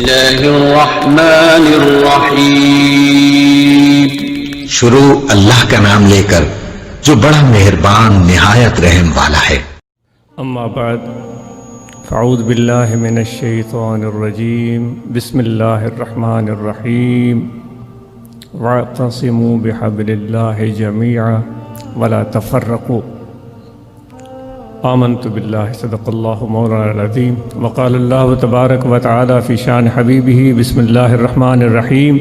الله الرحمن الرحيم شروع اللہ کا نام لے کر جو بڑا مہربان نہایت رحم والا ہے۔ اما بعد فاعوذ باللہ من الشیطان الرجیم بسم اللہ الرحمن الرحیم واعتصموا بحبل اللہ جميعا ولا تفرقوا آمنت باللہ صدق اللہ مولانا العظیم وقال اللہ تبارک و تعالی فی شان حبیبہ بسم اللہ الرحمن الرحیم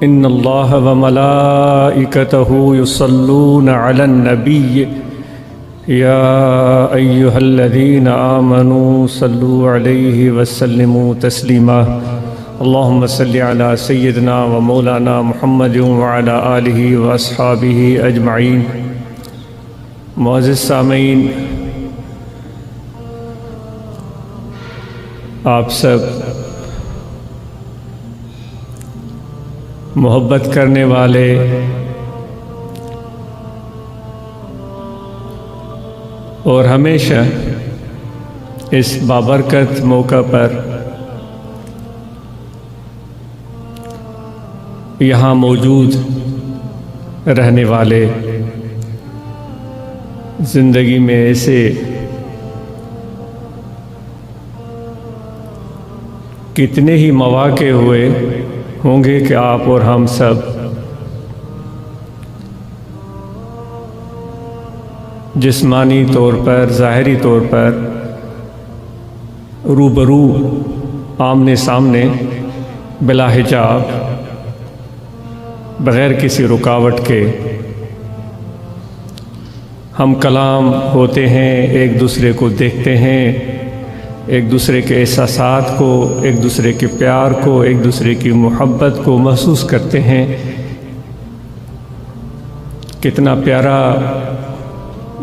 ان اللہ وملائکتہ یصلون علی النبی یا ایہا الذین آمنوا صلوا علیہ وسلموا تسلیما اللہم صلی علی سیدنا و مولانا محمد وعلی آلہ واصحابہ اجمعین۔ معزز سامعین، آپ سب محبت کرنے والے اور ہمیشہ اس بابرکت موقع پر یہاں موجود رہنے والے، زندگی میں ایسے کتنے ہی مواقع ہوئے ہوں گے کہ آپ اور ہم سب جسمانی طور پر، ظاہری طور پر روبرو، آمنے سامنے، بلا حجاب، بغیر کسی رکاوٹ کے ہم کلام ہوتے ہیں، ایک دوسرے کو دیکھتے ہیں، ایک دوسرے کے احساسات کو، ایک دوسرے کے پیار کو، ایک دوسرے کی محبت کو محسوس کرتے ہیں۔ کتنا پیارا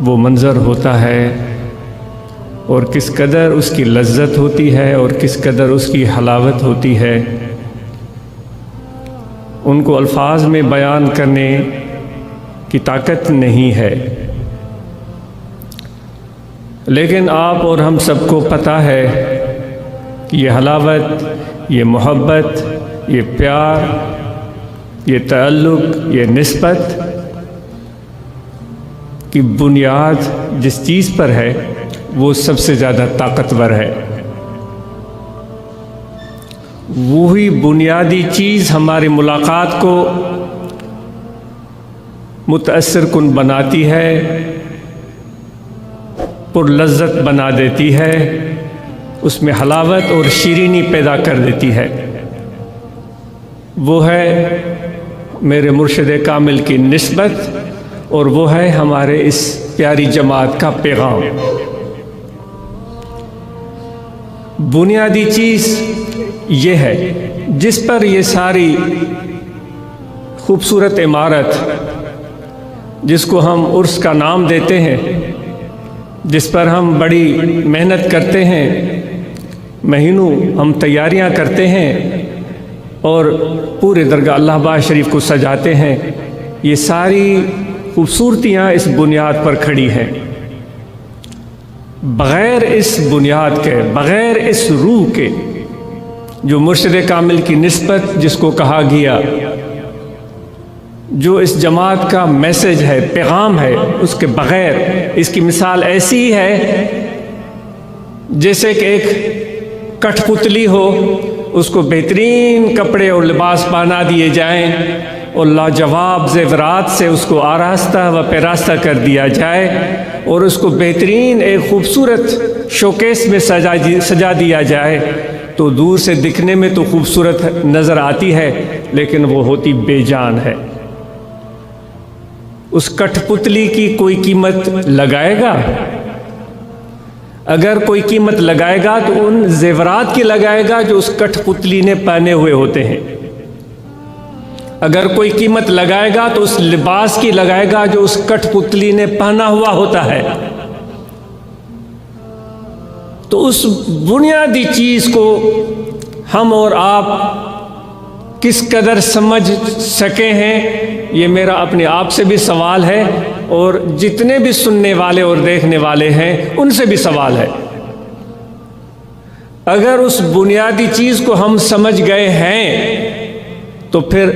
وہ منظر ہوتا ہے اور کس قدر اس کی لذت ہوتی ہے اور کس قدر اس کی حلاوت ہوتی ہے، ان کو الفاظ میں بیان کرنے کی طاقت نہیں ہے، لیکن آپ اور ہم سب کو پتہ ہے کہ یہ حلاوت، یہ محبت، یہ پیار، یہ تعلق، یہ نسبت کی بنیاد جس چیز پر ہے وہ سب سے زیادہ طاقتور ہے۔ وہی بنیادی چیز ہماری ملاقات کو متاثر کن بناتی ہے، پر لذت بنا دیتی ہے، اس میں حلاوت اور شیرینی پیدا کر دیتی ہے۔ وہ ہے میرے مرشد کامل کی نسبت اور وہ ہے ہمارے اس پیاری جماعت کا پیغام۔ بنیادی چیز یہ ہے جس پر یہ ساری خوبصورت عمارت، جس کو ہم عرس کا نام دیتے ہیں، جس پر ہم بڑی محنت کرتے ہیں، مہینوں ہم تیاریاں کرتے ہیں اور پورے درگاہ اللہ باغ شریف کو سجاتے ہیں، یہ ساری خوبصورتیاں اس بنیاد پر کھڑی ہیں۔ بغیر اس بنیاد کے، بغیر اس روح کے، جو مرشد کامل کی نسبت جس کو کہا گیا، جو اس جماعت کا میسج ہے، پیغام ہے، اس کے بغیر اس کی مثال ایسی ہی ہے جیسے کہ ایک کٹھ پتلی ہو، اس کو بہترین کپڑے اور لباس پہنا دیے جائیں اور لاجواب زیورات سے اس کو آراستہ و پیراستہ کر دیا جائے اور اس کو بہترین ایک خوبصورت شوکیس میں سجا دیا جائے، تو دور سے دکھنے میں تو خوبصورت نظر آتی ہے لیکن وہ ہوتی بے جان ہے۔ اس کٹھ پتلی کی کوئی قیمت لگائے گا؟ اگر کوئی قیمت لگائے گا تو ان زیورات کی لگائے گا جو اس کٹھ پتلی نے پہنے ہوئے ہوتے ہیں۔ اگر کوئی قیمت لگائے گا تو اس لباس کی لگائے گا جو اس کٹھ پتلی نے پہنا ہوا ہوتا ہے۔ تو اس بنیادی چیز کو ہم اور آپ کس قدر سمجھ سکے ہیں، یہ میرا اپنے آپ سے بھی سوال ہے اور جتنے بھی سننے والے اور دیکھنے والے ہیں ان سے بھی سوال ہے۔ اگر اس بنیادی چیز کو ہم سمجھ گئے ہیں تو پھر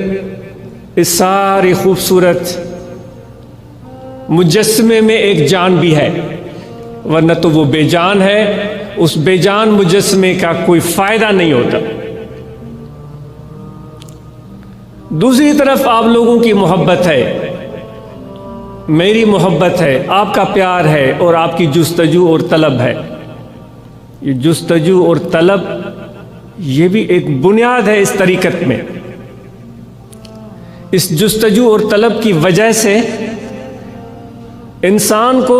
اس ساری خوبصورت مجسمے میں ایک جان بھی ہے، ورنہ تو وہ بے جان ہے، اس بے جان مجسمے کا کوئی فائدہ نہیں ہوتا۔ دوسری طرف آپ لوگوں کی محبت ہے، میری محبت ہے، آپ کا پیار ہے، اور آپ کی جستجو اور طلب ہے۔ یہ جستجو اور طلب یہ بھی ایک بنیاد ہے اس طریقت میں۔ اس جستجو اور طلب کی وجہ سے انسان کو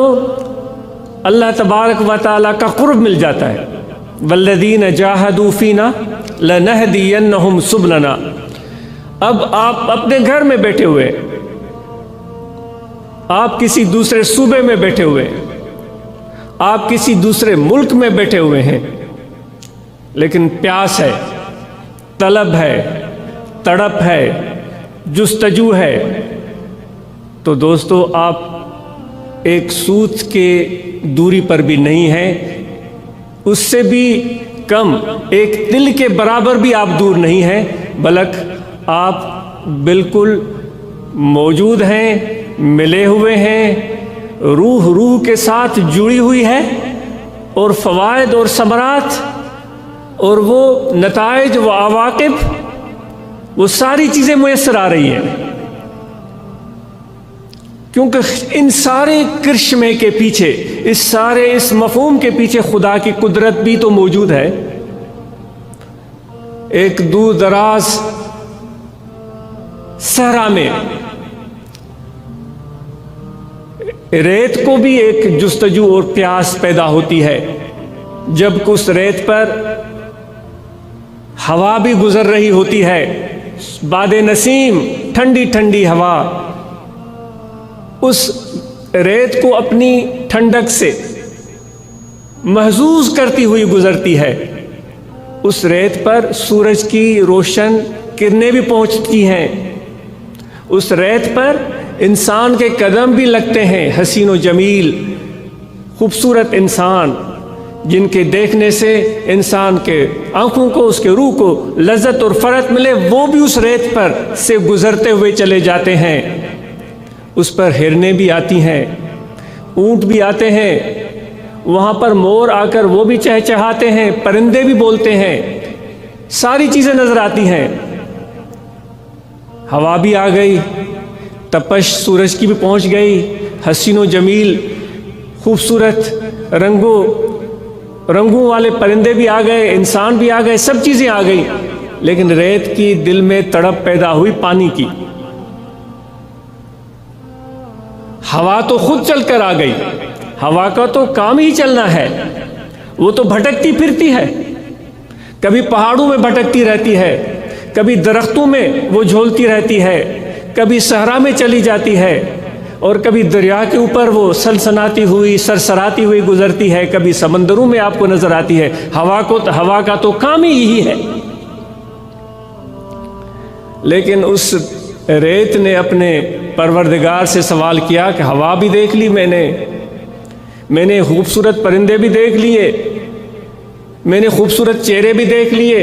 اللہ تبارک و تعالیٰ کا قرب مل جاتا ہے۔ والذین جاہدوا فینا لنہدینہم سبلنا۔ اب آپ اپنے گھر میں بیٹھے ہوئے، آپ کسی دوسرے صوبے میں بیٹھے ہوئے، آپ کسی دوسرے ملک میں بیٹھے ہوئے ہیں، لیکن پیاس ہے، طلب ہے، تڑپ ہے، جستجو ہے، تو دوستو آپ ایک سوت کے دوری پر بھی نہیں ہیں، اس سے بھی کم ایک دل کے برابر بھی آپ دور نہیں ہیں، بلکہ آپ بالکل موجود ہیں، ملے ہوئے ہیں، روح کے ساتھ جڑی ہوئی ہے، اور فوائد اور ثمرات اور وہ نتائج و عواقب وہ ساری چیزیں میسر آ رہی ہیں، کیونکہ ان سارے کرشمے کے پیچھے، اس مفہوم کے پیچھے خدا کی قدرت بھی تو موجود ہے۔ ایک دور دراز صحرا میں ریت کو بھی ایک جستجو اور پیاس پیدا ہوتی ہے، جب اس ریت پر ہوا بھی گزر رہی ہوتی ہے، باد نسیم، ٹھنڈی ٹھنڈی ہوا اس ریت کو اپنی ٹھنڈک سے محظوظ کرتی ہوئی گزرتی ہے۔ اس ریت پر سورج کی روشن کرنیں بھی پہنچتی ہیں، اس ریت پر انسان کے قدم بھی لگتے ہیں، حسین و جمیل خوبصورت انسان، جن کے دیکھنے سے انسان کے آنکھوں کو، اس کے روح کو لذت اور فرحت ملے، وہ بھی اس ریت پر سے گزرتے ہوئے چلے جاتے ہیں۔ اس پر ہرنیں بھی آتی ہیں، اونٹ بھی آتے ہیں، وہاں پر مور آ کر وہ بھی چہچہاتے ہیں، پرندے بھی بولتے ہیں، ساری چیزیں نظر آتی ہیں۔ ہوا بھی آ گئی، تپش سورج کی بھی پہنچ گئی، حسین و جمیل خوبصورت رنگوں والے پرندے بھی آ گئے، انسان بھی آ گئے، سب چیزیں آ گئی، لیکن ریت کی دل میں تڑپ پیدا ہوئی پانی کی۔ ہوا تو خود چل کر آ گئی، ہوا کا تو کام ہی چلنا ہے، وہ تو بھٹکتی پھرتی ہے، کبھی پہاڑوں میں بھٹکتی رہتی ہے، کبھی درختوں میں وہ جھولتی رہتی ہے، کبھی صحرا میں چلی جاتی ہے، اور کبھی دریا کے اوپر وہ سلسلاتی ہوئی سرسراتی ہوئی گزرتی ہے، کبھی سمندروں میں آپ کو نظر آتی ہے۔ ہوا کا تو کام ہی یہی ہے۔ لیکن اس ریت نے اپنے پروردگار سے سوال کیا کہ ہوا بھی دیکھ لی میں نے خوبصورت پرندے بھی دیکھ لیے، میں نے خوبصورت چہرے بھی دیکھ لیے،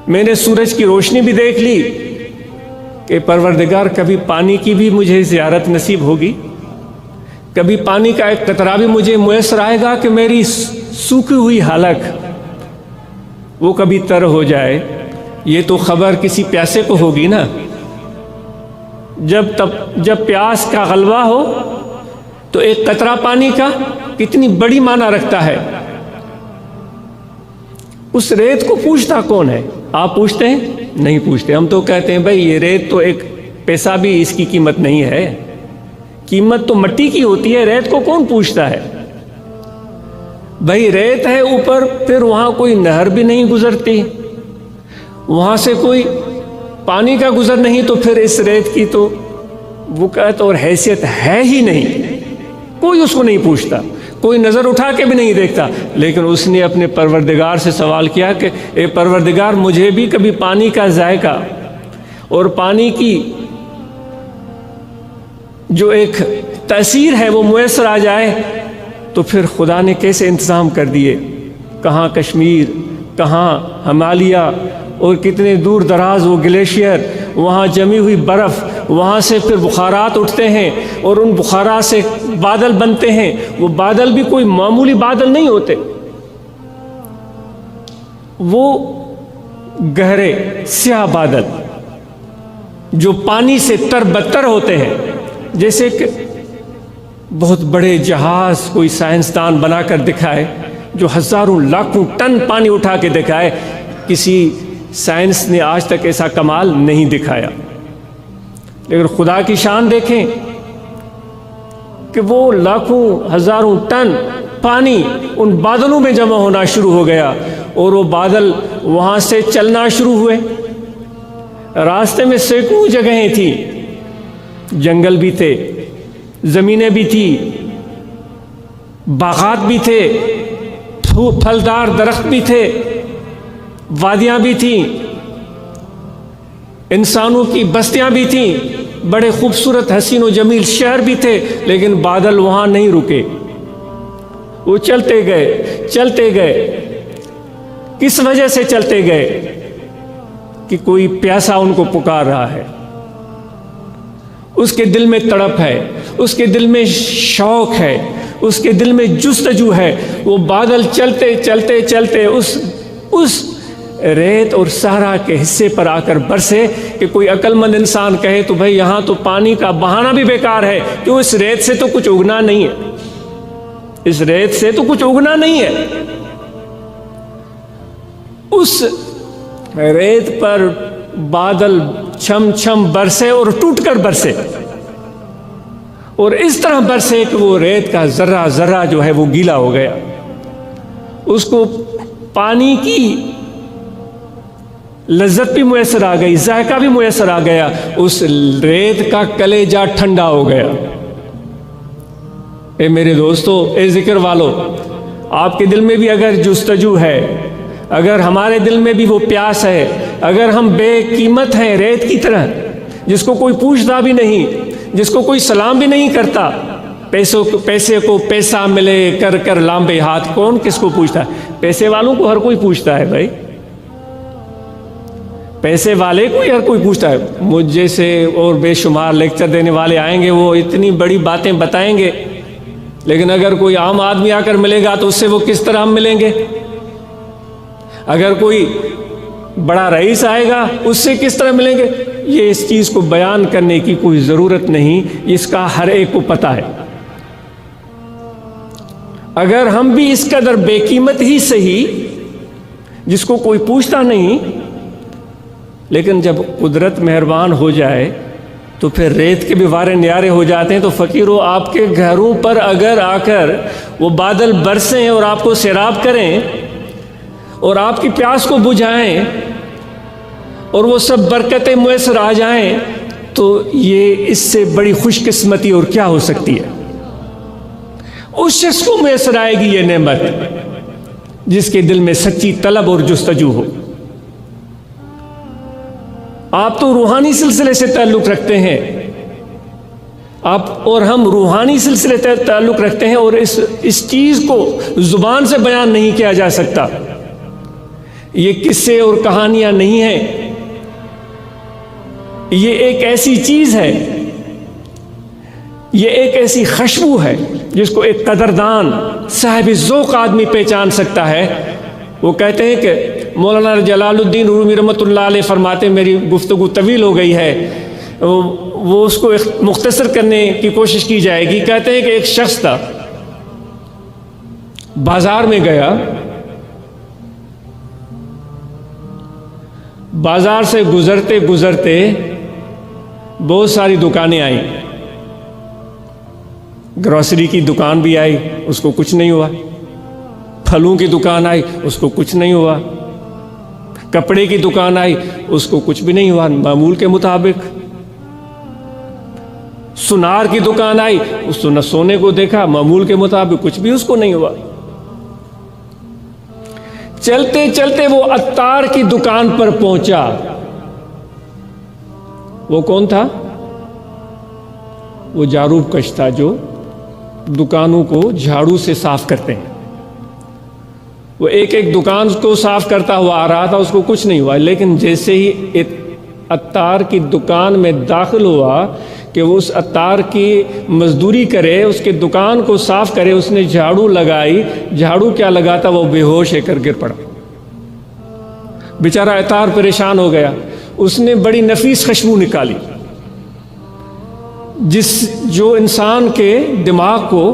میں نے سورج کی روشنی بھی دیکھ لی، کہ پروردگار کبھی پانی کی بھی مجھے زیارت نصیب ہوگی، کبھی پانی کا ایک قطرہ بھی مجھے میسر آئے گا کہ میری سوکھی ہوئی حلق وہ کبھی تر ہو جائے۔ یہ تو خبر کسی پیاسے کو ہوگی نا، جب پیاس کا غلبہ ہو تو ایک قطرہ پانی کا کتنی بڑی معنی رکھتا ہے۔ اس ریت کو پوچھتا کون ہے؟ آپ پوچھتے ہیں؟ نہیں پوچھتے۔ ہم تو کہتے ہیں بھائی یہ ریت تو ایک پیسہ بھی اس کی قیمت نہیں ہے، قیمت تو مٹی کی ہوتی ہے، ریت کو کون پوچھتا ہے؟ بھائی ریت ہے اوپر، پھر وہاں کوئی نہر بھی نہیں گزرتی، وہاں سے کوئی پانی کا گزر نہیں، تو پھر اس ریت کی تو وقعت اور حیثیت ہے ہی نہیں، کوئی اس کو نہیں پوچھتا، کوئی نظر اٹھا کے بھی نہیں دیکھتا۔ لیکن اس نے اپنے پروردگار سے سوال کیا کہ اے پروردگار مجھے بھی کبھی پانی کا ذائقہ اور پانی کی جو ایک تاثیر ہے وہ میسر آ جائے۔ تو پھر خدا نے کیسے انتظام کر دیے، کہاں کشمیر، کہاں ہمالیہ، اور کتنے دور دراز وہ گلیشیئر، وہاں جمی ہوئی برف، وہاں سے پھر بخارات اٹھتے ہیں اور ان بخارات سے بادل بنتے ہیں۔ وہ بادل بھی کوئی معمولی بادل نہیں ہوتے، وہ گہرے سیاہ بادل جو پانی سے تر بتر ہوتے ہیں، جیسے کہ بہت بڑے جہاز کوئی سائنسدان بنا کر دکھائے جو ہزاروں لاکھوں ٹن پانی اٹھا کے دکھائے، کسی سائنس نے آج تک ایسا کمال نہیں دکھایا۔ لیکن خدا کی شان دیکھیں کہ وہ لاکھوں ہزاروں ٹن پانی ان بادلوں میں جمع ہونا شروع ہو گیا، اور وہ بادل وہاں سے چلنا شروع ہوئے۔ راستے میں سینکڑوں جگہیں تھیں، جنگل بھی تھے، زمینیں بھی تھی، باغات بھی تھے، پھلدار درخت بھی تھے، وادیاں بھی تھیں، انسانوں کی بستیاں بھی تھیں، بڑے خوبصورت حسین و جمیل شہر بھی تھے، لیکن بادل وہاں نہیں رکے، وہ چلتے گئے چلتے گئے۔ کس وجہ سے چلتے گئے؟ کہ کوئی پیاسا ان کو پکار رہا ہے، اس کے دل میں تڑپ ہے، اس کے دل میں شوق ہے، اس کے دل میں جستجو ہے۔ وہ بادل چلتے چلتے چلتے اس ریت اور صحرا کے حصے پر آ کر برسے کہ کوئی عقل مند انسان کہے تو بھئی یہاں تو پانی کا بہانا بھی بیکار ہے، کیوں اس ریت سے تو کچھ اگنا نہیں ہے، اس ریت سے تو کچھ اگنا نہیں ہے۔ اس ریت پر بادل چھم چھم برسے اور ٹوٹ کر برسے، اور اس طرح برسے کہ وہ ریت کا ذرہ ذرہ جو ہے وہ گیلا ہو گیا، اس کو پانی کی لذت بھی میسر آ گئی، ذائقہ بھی میسر آ گیا، اس ریت کا کلیجہ ٹھنڈا ہو گیا۔ اے میرے دوستو، اے ذکر والو، آپ کے دل میں بھی اگر جستجو ہے، اگر ہمارے دل میں بھی وہ پیاس ہے، اگر ہم بے قیمت ہیں ریت کی طرح، جس کو کوئی پوچھتا بھی نہیں، جس کو کوئی سلام بھی نہیں کرتا، پیسے کو پیسہ ملے کر کر لامبے ہاتھ، کون کس کو پوچھتا ہے؟ پیسے والوں کو ہر کوئی پوچھتا ہے بھائی، پیسے والے کو ہر کوئی پوچھتا ہے۔ مجھ جیسے اور بے شمار لیکچر دینے والے آئیں گے، وہ اتنی بڑی باتیں بتائیں گے، لیکن اگر کوئی عام آدمی آ کر ملے گا تو اس سے وہ کس طرح ہم ملیں گے؟ اگر کوئی بڑا رئیس آئے گا اس سے کس طرح ملیں گے؟ یہ اس چیز کو بیان کرنے کی کوئی ضرورت نہیں، اس کا ہر ایک کو پتہ ہے۔ اگر ہم بھی اس قدر بے قیمت ہی صحیح، جس کو کوئی پوچھتا نہیں، لیکن جب قدرت مہربان ہو جائے تو پھر ریت کے بھی وارے نیارے ہو جاتے ہیں۔ تو فقیروں، آپ کے گھروں پر اگر آ کر وہ بادل برسیں اور آپ کو سیراب کریں اور آپ کی پیاس کو بجھائیں اور وہ سب برکتیں میسر آ جائیں، تو یہ اس سے بڑی خوش قسمتی اور کیا ہو سکتی ہے؟ اس شخص کو میسر آئے گی یہ نعمت جس کے دل میں سچی طلب اور جستجو ہو۔ آپ تو روحانی سلسلے سے تعلق رکھتے ہیں، آپ اور ہم روحانی سلسلے سے تعلق رکھتے ہیں، اور اس چیز کو زبان سے بیان نہیں کیا جا سکتا۔ یہ قصے اور کہانیاں نہیں ہیں، یہ ایک ایسی چیز ہے، یہ ایک ایسی خوشبو ہے جس کو ایک قدردان صاحب ذوق آدمی پہچان سکتا ہے۔ وہ کہتے ہیں کہ مولانا جلال الدین رومی رحمۃ اللہ علیہ فرماتے، میری گفتگو طویل ہو گئی ہے، وہ اس کو مختصر کرنے کی کوشش کی جائے گی۔ کہتے ہیں کہ ایک شخص تھا، بازار میں گیا، بازار سے گزرتے گزرتے بہت ساری دکانیں آئیں، گروسری کی دکان بھی آئی، اس کو کچھ نہیں ہوا، پھلوں کی دکان آئی، اس کو کچھ نہیں ہوا، کپڑے کی دکان آئی، اس کو کچھ بھی نہیں ہوا معمول کے مطابق، سونار کی دکان آئی، اس نے سونے کو دیکھا، معمول کے مطابق کچھ بھی اس کو نہیں ہوا۔ چلتے چلتے وہ عطار کی دکان پر پہنچا۔ وہ کون تھا؟ وہ جاروب کش تھا جو دکانوں کو جھاڑو سے صاف کرتے ہیں۔ وہ ایک ایک دکان کو صاف کرتا ہوا آ رہا تھا، اس کو کچھ نہیں ہوا، لیکن جیسے ہی عطار کی دکان میں داخل ہوا کہ وہ اس عطار کی مزدوری کرے، اس کے دکان کو صاف کرے، اس نے جھاڑو لگائی، جھاڑو کیا لگاتا وہ بے ہوش ہے کر گر پڑا۔ بیچارہ عطار پریشان ہو گیا، اس نے بڑی نفیس خوشبو نکالی جو انسان کے دماغ کو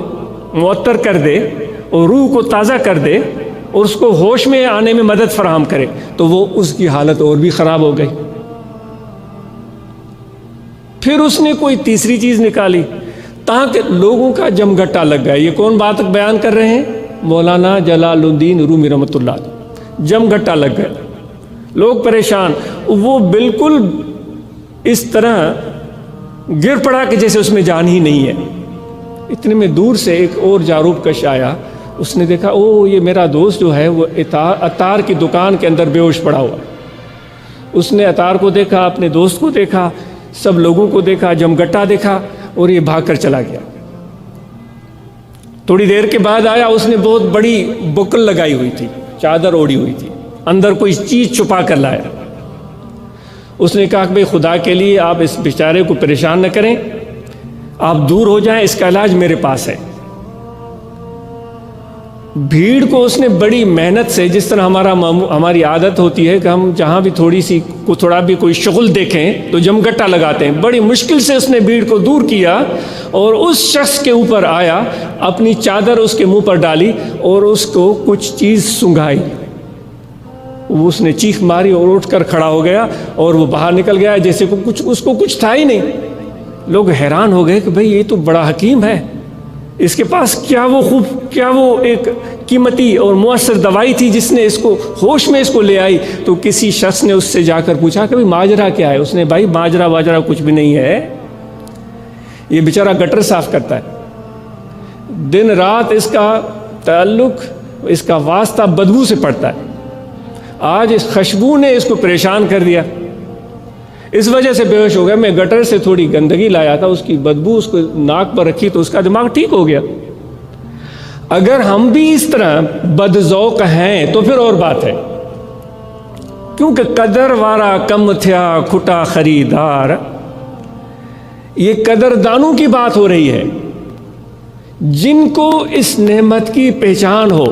معطر کر دے اور روح کو تازہ کر دے اور اس کو ہوش میں آنے میں مدد فراہم کرے، تو وہ اس کی حالت اور بھی خراب ہو گئی۔ پھر اس نے کوئی تیسری چیز نکالی، تاکہ لوگوں کا جمگھٹا لگ گیا۔ یہ کون بات بیان کر رہے ہیں؟ مولانا جلال الدین رومی رحمۃ اللہ علیہ۔ جمگھٹا لگ گیا، لوگ پریشان، وہ بالکل اس طرح گر پڑا کہ جیسے اس میں جان ہی نہیں ہے۔ اتنے میں دور سے ایک اور جاروب کش آیا، اس نے دیکھا او یہ میرا دوست جو ہے وہ عطار کی دکان کے اندر بے ہوش پڑا ہوا۔ اس نے عطار کو دیکھا، اپنے دوست کو دیکھا، سب لوگوں کو دیکھا، جمگٹا دیکھا اور یہ بھاگ کر چلا گیا۔ تھوڑی دیر کے بعد آیا، اس نے بہت بڑی بکل لگائی ہوئی تھی، چادر اوڑی ہوئی تھی، اندر کوئی چیز چھپا کر لایا۔ اس نے کہا کہ بھئی خدا کے لیے آپ اس بیچارے کو پریشان نہ کریں، آپ دور ہو جائیں، اس کا علاج میرے پاس ہے۔ بھیڑ کو اس نے بڑی محنت سے، جس طرح ہماری عادت ہوتی ہے کہ ہم جہاں بھی تھوڑا بھی کوئی شغل دیکھیں تو جمگٹا لگاتے ہیں، بڑی مشکل سے اس نے بھیڑ کو دور کیا اور اس شخص کے اوپر آیا، اپنی چادر اس کے منہ پر ڈالی اور اس کو کچھ چیز سنگھائی۔ اس نے چیخ ماری اور اٹھ کر کھڑا ہو گیا اور وہ باہر نکل گیا جیسے اس کو کچھ تھا ہی نہیں۔ لوگ حیران ہو گئے کہ بھئی یہ تو بڑا حکیم ہے، اس کے پاس کیا وہ ایک قیمتی اور مؤثر دوائی تھی جس نے اس کو ہوش میں اس کو لے آئی۔ تو کسی شخص نے اس سے جا کر پوچھا کہ بھئی ماجرا کیا ہے؟ اس نے بھائی ماجرا واجرا کچھ بھی نہیں ہے، یہ بیچارہ گٹر صاف کرتا ہے، دن رات اس کا تعلق، اس کا واسطہ بدبو سے پڑتا ہے۔ آج اس خوشبو نے اس کو پریشان کر دیا، اس وجہ سے بے ہوش ہو گیا۔ میں گٹر سے تھوڑی گندگی لایا تھا، اس کی بدبو اس کو ناک پر رکھی تو اس کا دماغ ٹھیک ہو گیا۔ اگر ہم بھی اس طرح بد ذوق ہیں تو پھر اور بات ہے، کیونکہ قدر وارا کم تھیا کھٹا خریدار، یہ قدردانوں کی بات ہو رہی ہے، جن کو اس نعمت کی پہچان ہو۔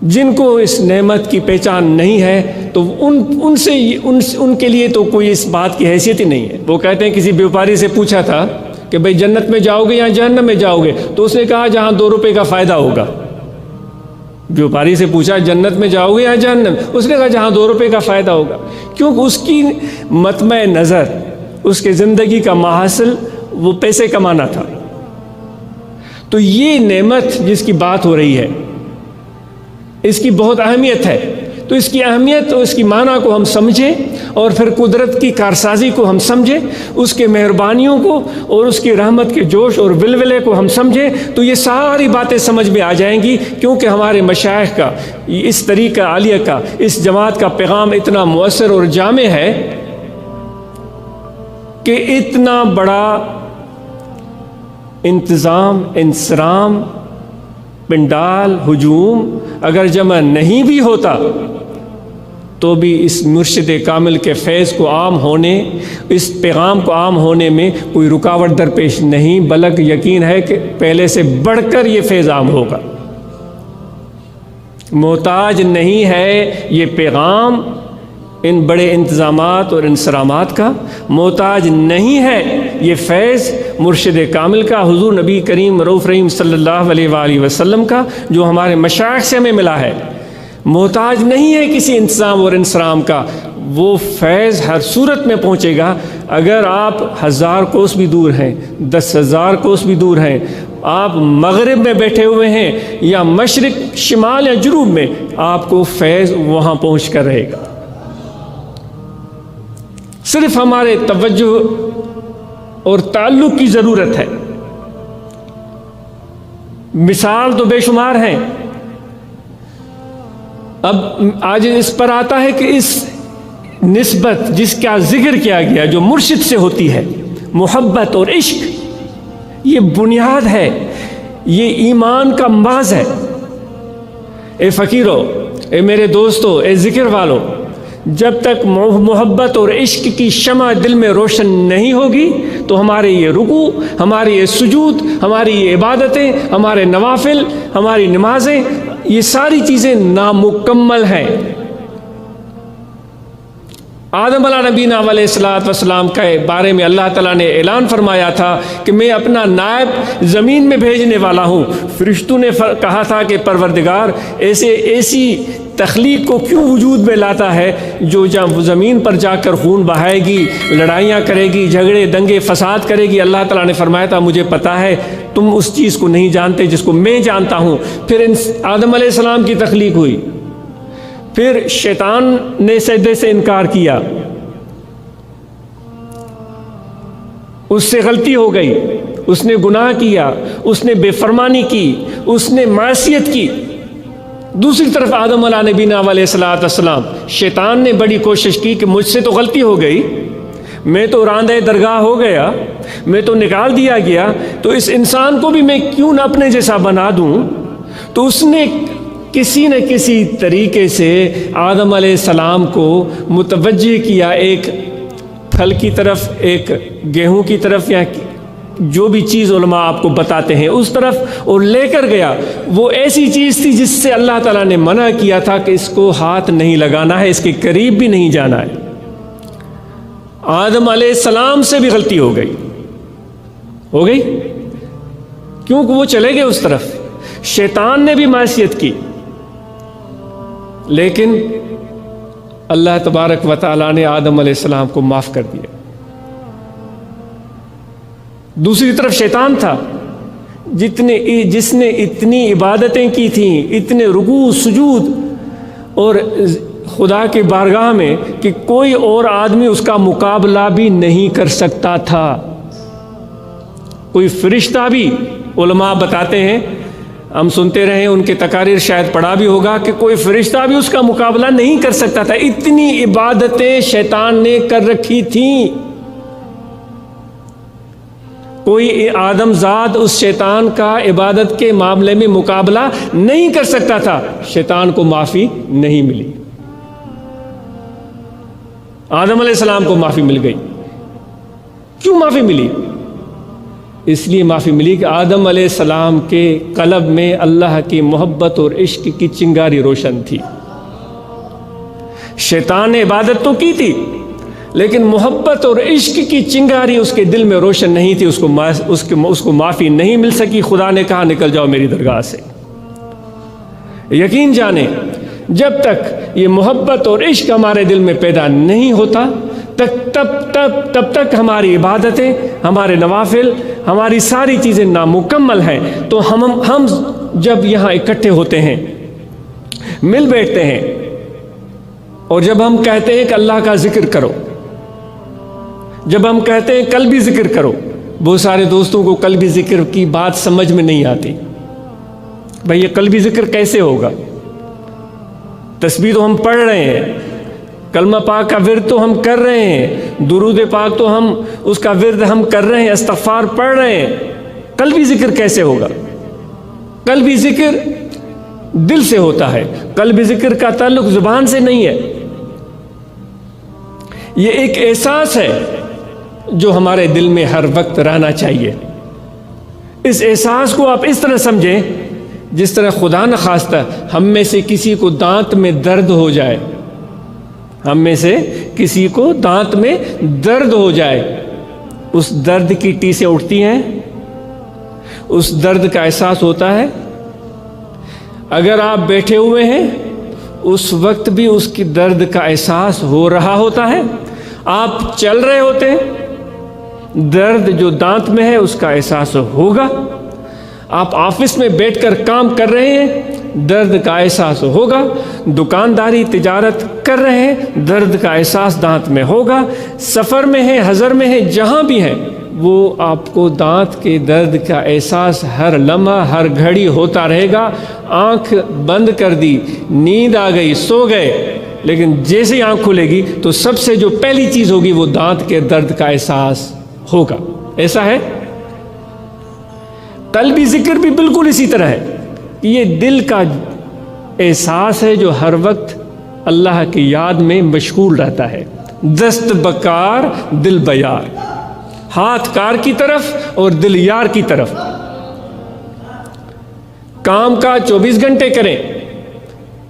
جن کو اس نعمت کی پہچان نہیں ہے تو ان کے لیے تو کوئی اس بات کی حیثیت ہی نہیں ہے۔ وہ کہتے ہیں کسی بیوپاری سے پوچھا تھا کہ بھئی جنت میں جاؤ گے یا جہنم میں جاؤ گے؟ تو اس نے کہا جہاں 2 روپے کا فائدہ ہوگا۔ بیوپاری سے پوچھا جنت میں جاؤ گے یا جہنم؟ اس نے کہا جہاں 2 روپے کا فائدہ ہوگا، کیونکہ اس کی مطمع نظر، اس کے زندگی کا محاصل وہ پیسے کمانا تھا۔ تو یہ نعمت جس کی بات ہو رہی ہے، اس کی بہت اہمیت ہے۔ تو اس کی اہمیت اور اس کی معنی کو ہم سمجھیں اور پھر قدرت کی کارسازی کو ہم سمجھیں، اس کے مہربانیوں کو اور اس کی رحمت کے جوش اور ولولے کو ہم سمجھیں، تو یہ ساری باتیں سمجھ میں آ جائیں گی۔ کیونکہ ہمارے مشائخ کا اس طریقہ عالیہ کا، اس جماعت کا پیغام اتنا مؤثر اور جامع ہے کہ اتنا بڑا انتظام، انصرام، پنڈال، ہجوم اگر جمع نہیں بھی ہوتا تو بھی اس مرشد کامل کے فیض کو عام ہونے، اس پیغام کو عام ہونے میں کوئی رکاوٹ درپیش نہیں، بلکہ یقین ہے کہ پہلے سے بڑھ کر یہ فیض عام ہوگا۔ محتاج نہیں ہے یہ پیغام ان بڑے انتظامات اور انصرامات کا، محتاج نہیں ہے یہ فیض مرشد کامل کا، حضور نبی کریم رؤوف رحیم صلی اللہ علیہ وآلہ وسلم کا، جو ہمارے مشائخ سے ہمیں ملا ہے۔ محتاج نہیں ہے کسی انتظام اور انصرام کا، وہ فیض ہر صورت میں پہنچے گا۔ اگر آپ 1000 کوس بھی دور ہیں، 10,000 کوس بھی دور ہیں، آپ مغرب میں بیٹھے ہوئے ہیں یا مشرق، شمال یا جنوب میں، آپ کو فیض وہاں پہنچ کر رہے گا۔ صرف ہمارے توجہ اور تعلق کی ضرورت ہے۔ مثال تو بے شمار ہیں۔ اب آج اس پر آتا ہے کہ اس نسبت جس کا ذکر کیا گیا، جو مرشد سے ہوتی ہے، محبت اور عشق، یہ بنیاد ہے، یہ ایمان کا محض ہے۔ اے فقیروں، اے میرے دوستوں، اے ذکر والوں، جب تک محبت اور عشق کی شمع دل میں روشن نہیں ہوگی تو ہمارے یہ رکوع، ہماری یہ سجود، ہماری یہ عبادتیں، ہمارے نوافل، ہماری نمازیں، یہ ساری چیزیں نامکمل ہیں۔ آدم علیہ نبینا علیہ الصلوۃ والسلام کے بارے میں اللہ تعالیٰ نے اعلان فرمایا تھا کہ میں اپنا نائب زمین میں بھیجنے والا ہوں۔ فرشتوں نے کہا تھا کہ پروردگار ایسی تخلیق کو کیوں وجود میں لاتا ہے جو جب زمین پر جا کر خون بہائے گی، لڑائیاں کرے گی، جھگڑے دنگے فساد کرے گی۔ اللہ تعالیٰ نے فرمایا تھا مجھے پتہ ہے تم اس چیز کو نہیں جانتے جس کو میں جانتا ہوں۔ پھر آدم علیہ السلام کی تخلیق ہوئی، پھر شیطان نے سجدے سے انکار کیا، اس سے غلطی ہو گئی، اس نے گناہ کیا، اس نے بے فرمانی کی، اس نے معصیت کی۔ دوسری طرف آدم علیہ نبینا علیہ الصلوۃ والسلام، شیطان نے بڑی کوشش کی کہ مجھ سے تو غلطی ہو گئی، میں تو راندہ درگاہ ہو گیا، میں تو نکال دیا گیا، تو اس انسان کو بھی میں کیوں نہ اپنے جیسا بنا دوں۔ تو اس نے کسی نہ کسی طریقے سے آدم علیہ السلام کو متوجہ کیا ایک پھل کی طرف، ایک گیہوں کی طرف، یا جو بھی چیز علماء آپ کو بتاتے ہیں اس طرف، اور لے کر گیا۔ وہ ایسی چیز تھی جس سے اللہ تعالیٰ نے منع کیا تھا کہ اس کو ہاتھ نہیں لگانا ہے، اس کے قریب بھی نہیں جانا ہے۔ آدم علیہ السلام سے بھی غلطی ہو گئی کیونکہ وہ چلے گئے اس طرف۔ شیطان نے بھی معصیت کی، لیکن اللہ تبارک و تعالیٰ نے آدم علیہ السلام کو معاف کر دیا۔ دوسری طرف شیطان تھا جس نے اتنی عبادتیں کی تھیں، اتنے رکوع سجود اور خدا کے بارگاہ میں کہ کوئی اور آدمی اس کا مقابلہ بھی نہیں کر سکتا تھا۔ کوئی فرشتہ بھی، علماء بتاتے ہیں، ہم سنتے رہے، ان کے تقاریر شاید پڑھا بھی ہوگا کہ کوئی فرشتہ بھی اس کا مقابلہ نہیں کر سکتا تھا۔ اتنی عبادتیں شیطان نے کر رکھی تھیں، کوئی آدم زاد اس شیطان کا عبادت کے معاملے میں مقابلہ نہیں کر سکتا تھا۔ شیطان کو معافی نہیں ملی، آدم علیہ السلام کو معافی مل گئی۔ کیوں معافی ملی؟ اس لیے معافی ملی کہ آدم علیہ السلام کے قلب میں اللہ کی محبت اور عشق کی چنگاری روشن تھی۔ شیطان نے عبادت تو کی تھی، لیکن محبت اور عشق کی چنگاری اس کے دل میں روشن نہیں تھی، اس کو معافی نہیں مل سکی۔ خدا نے کہا نکل جاؤ میری درگاہ سے۔ یقین جانیں، جب تک یہ محبت اور عشق ہمارے دل میں پیدا نہیں ہوتا تب تک ہماری عبادتیں، ہمارے نوافل، ہماری ساری چیزیں نامکمل ہیں۔ تو ہم جب یہاں اکٹھے ہوتے ہیں، مل بیٹھتے ہیں، اور جب ہم کہتے ہیں کہ اللہ کا ذکر کرو، جب ہم کہتے ہیں قلبی ذکر کرو، بہت سارے دوستوں کو قلبی ذکر کی بات سمجھ میں نہیں آتی۔ بھئی یہ قلبی ذکر کیسے ہوگا؟ تسبیح تو ہم پڑھ رہے ہیں، کلمہ پاک کا ورد تو ہم کر رہے ہیں، درود پاک تو ہم اس کا ورد ہم کر رہے ہیں، استغفار پڑھ رہے ہیں، قلبی ذکر کیسے ہوگا؟ قلبی ذکر دل سے ہوتا ہے، قلبی ذکر کا تعلق زبان سے نہیں ہے۔ یہ ایک احساس ہے جو ہمارے دل میں ہر وقت رہنا چاہیے۔ اس احساس کو آپ اس طرح سمجھیں جس طرح خدا نخواستہ ہم میں سے کسی کو دانت میں درد ہو جائے، ہم میں سے کسی کو دانت میں درد ہو جائے، اس درد کی ٹیسیں اٹھتی ہیں، اس درد کا احساس ہوتا ہے۔ اگر آپ بیٹھے ہوئے ہیں اس وقت بھی اس کی درد کا احساس ہو رہا ہوتا ہے۔ آپ چل رہے ہوتے ہیں، درد جو دانت میں ہے اس کا احساس ہوگا۔ آپ آفس میں بیٹھ کر کام کر رہے ہیں، درد کا احساس ہوگا۔ دکانداری تجارت کر رہے ہیں، درد کا احساس دانت میں ہوگا۔ سفر میں ہیں، حضر میں ہیں، جہاں بھی ہیں، وہ آپ کو دانت کے درد کا احساس ہر لمحہ ہر گھڑی ہوتا رہے گا۔ آنکھ بند کر دی، نیند آ گئی، سو گئے، لیکن جیسے آنکھ کھلے گی تو سب سے جو پہلی چیز ہوگی وہ دانت کے درد کا احساس ہوگا۔ ایسا ہے۔ قلبی ذکر بھی بالکل اسی طرح ہے۔ یہ دل کا احساس ہے جو ہر وقت اللہ کی یاد میں مشغول رہتا ہے. دست بکار دل بیار، ہاتھ کار کی طرف اور دل یار کی طرف. کام کاج 24 گھنٹے کریں.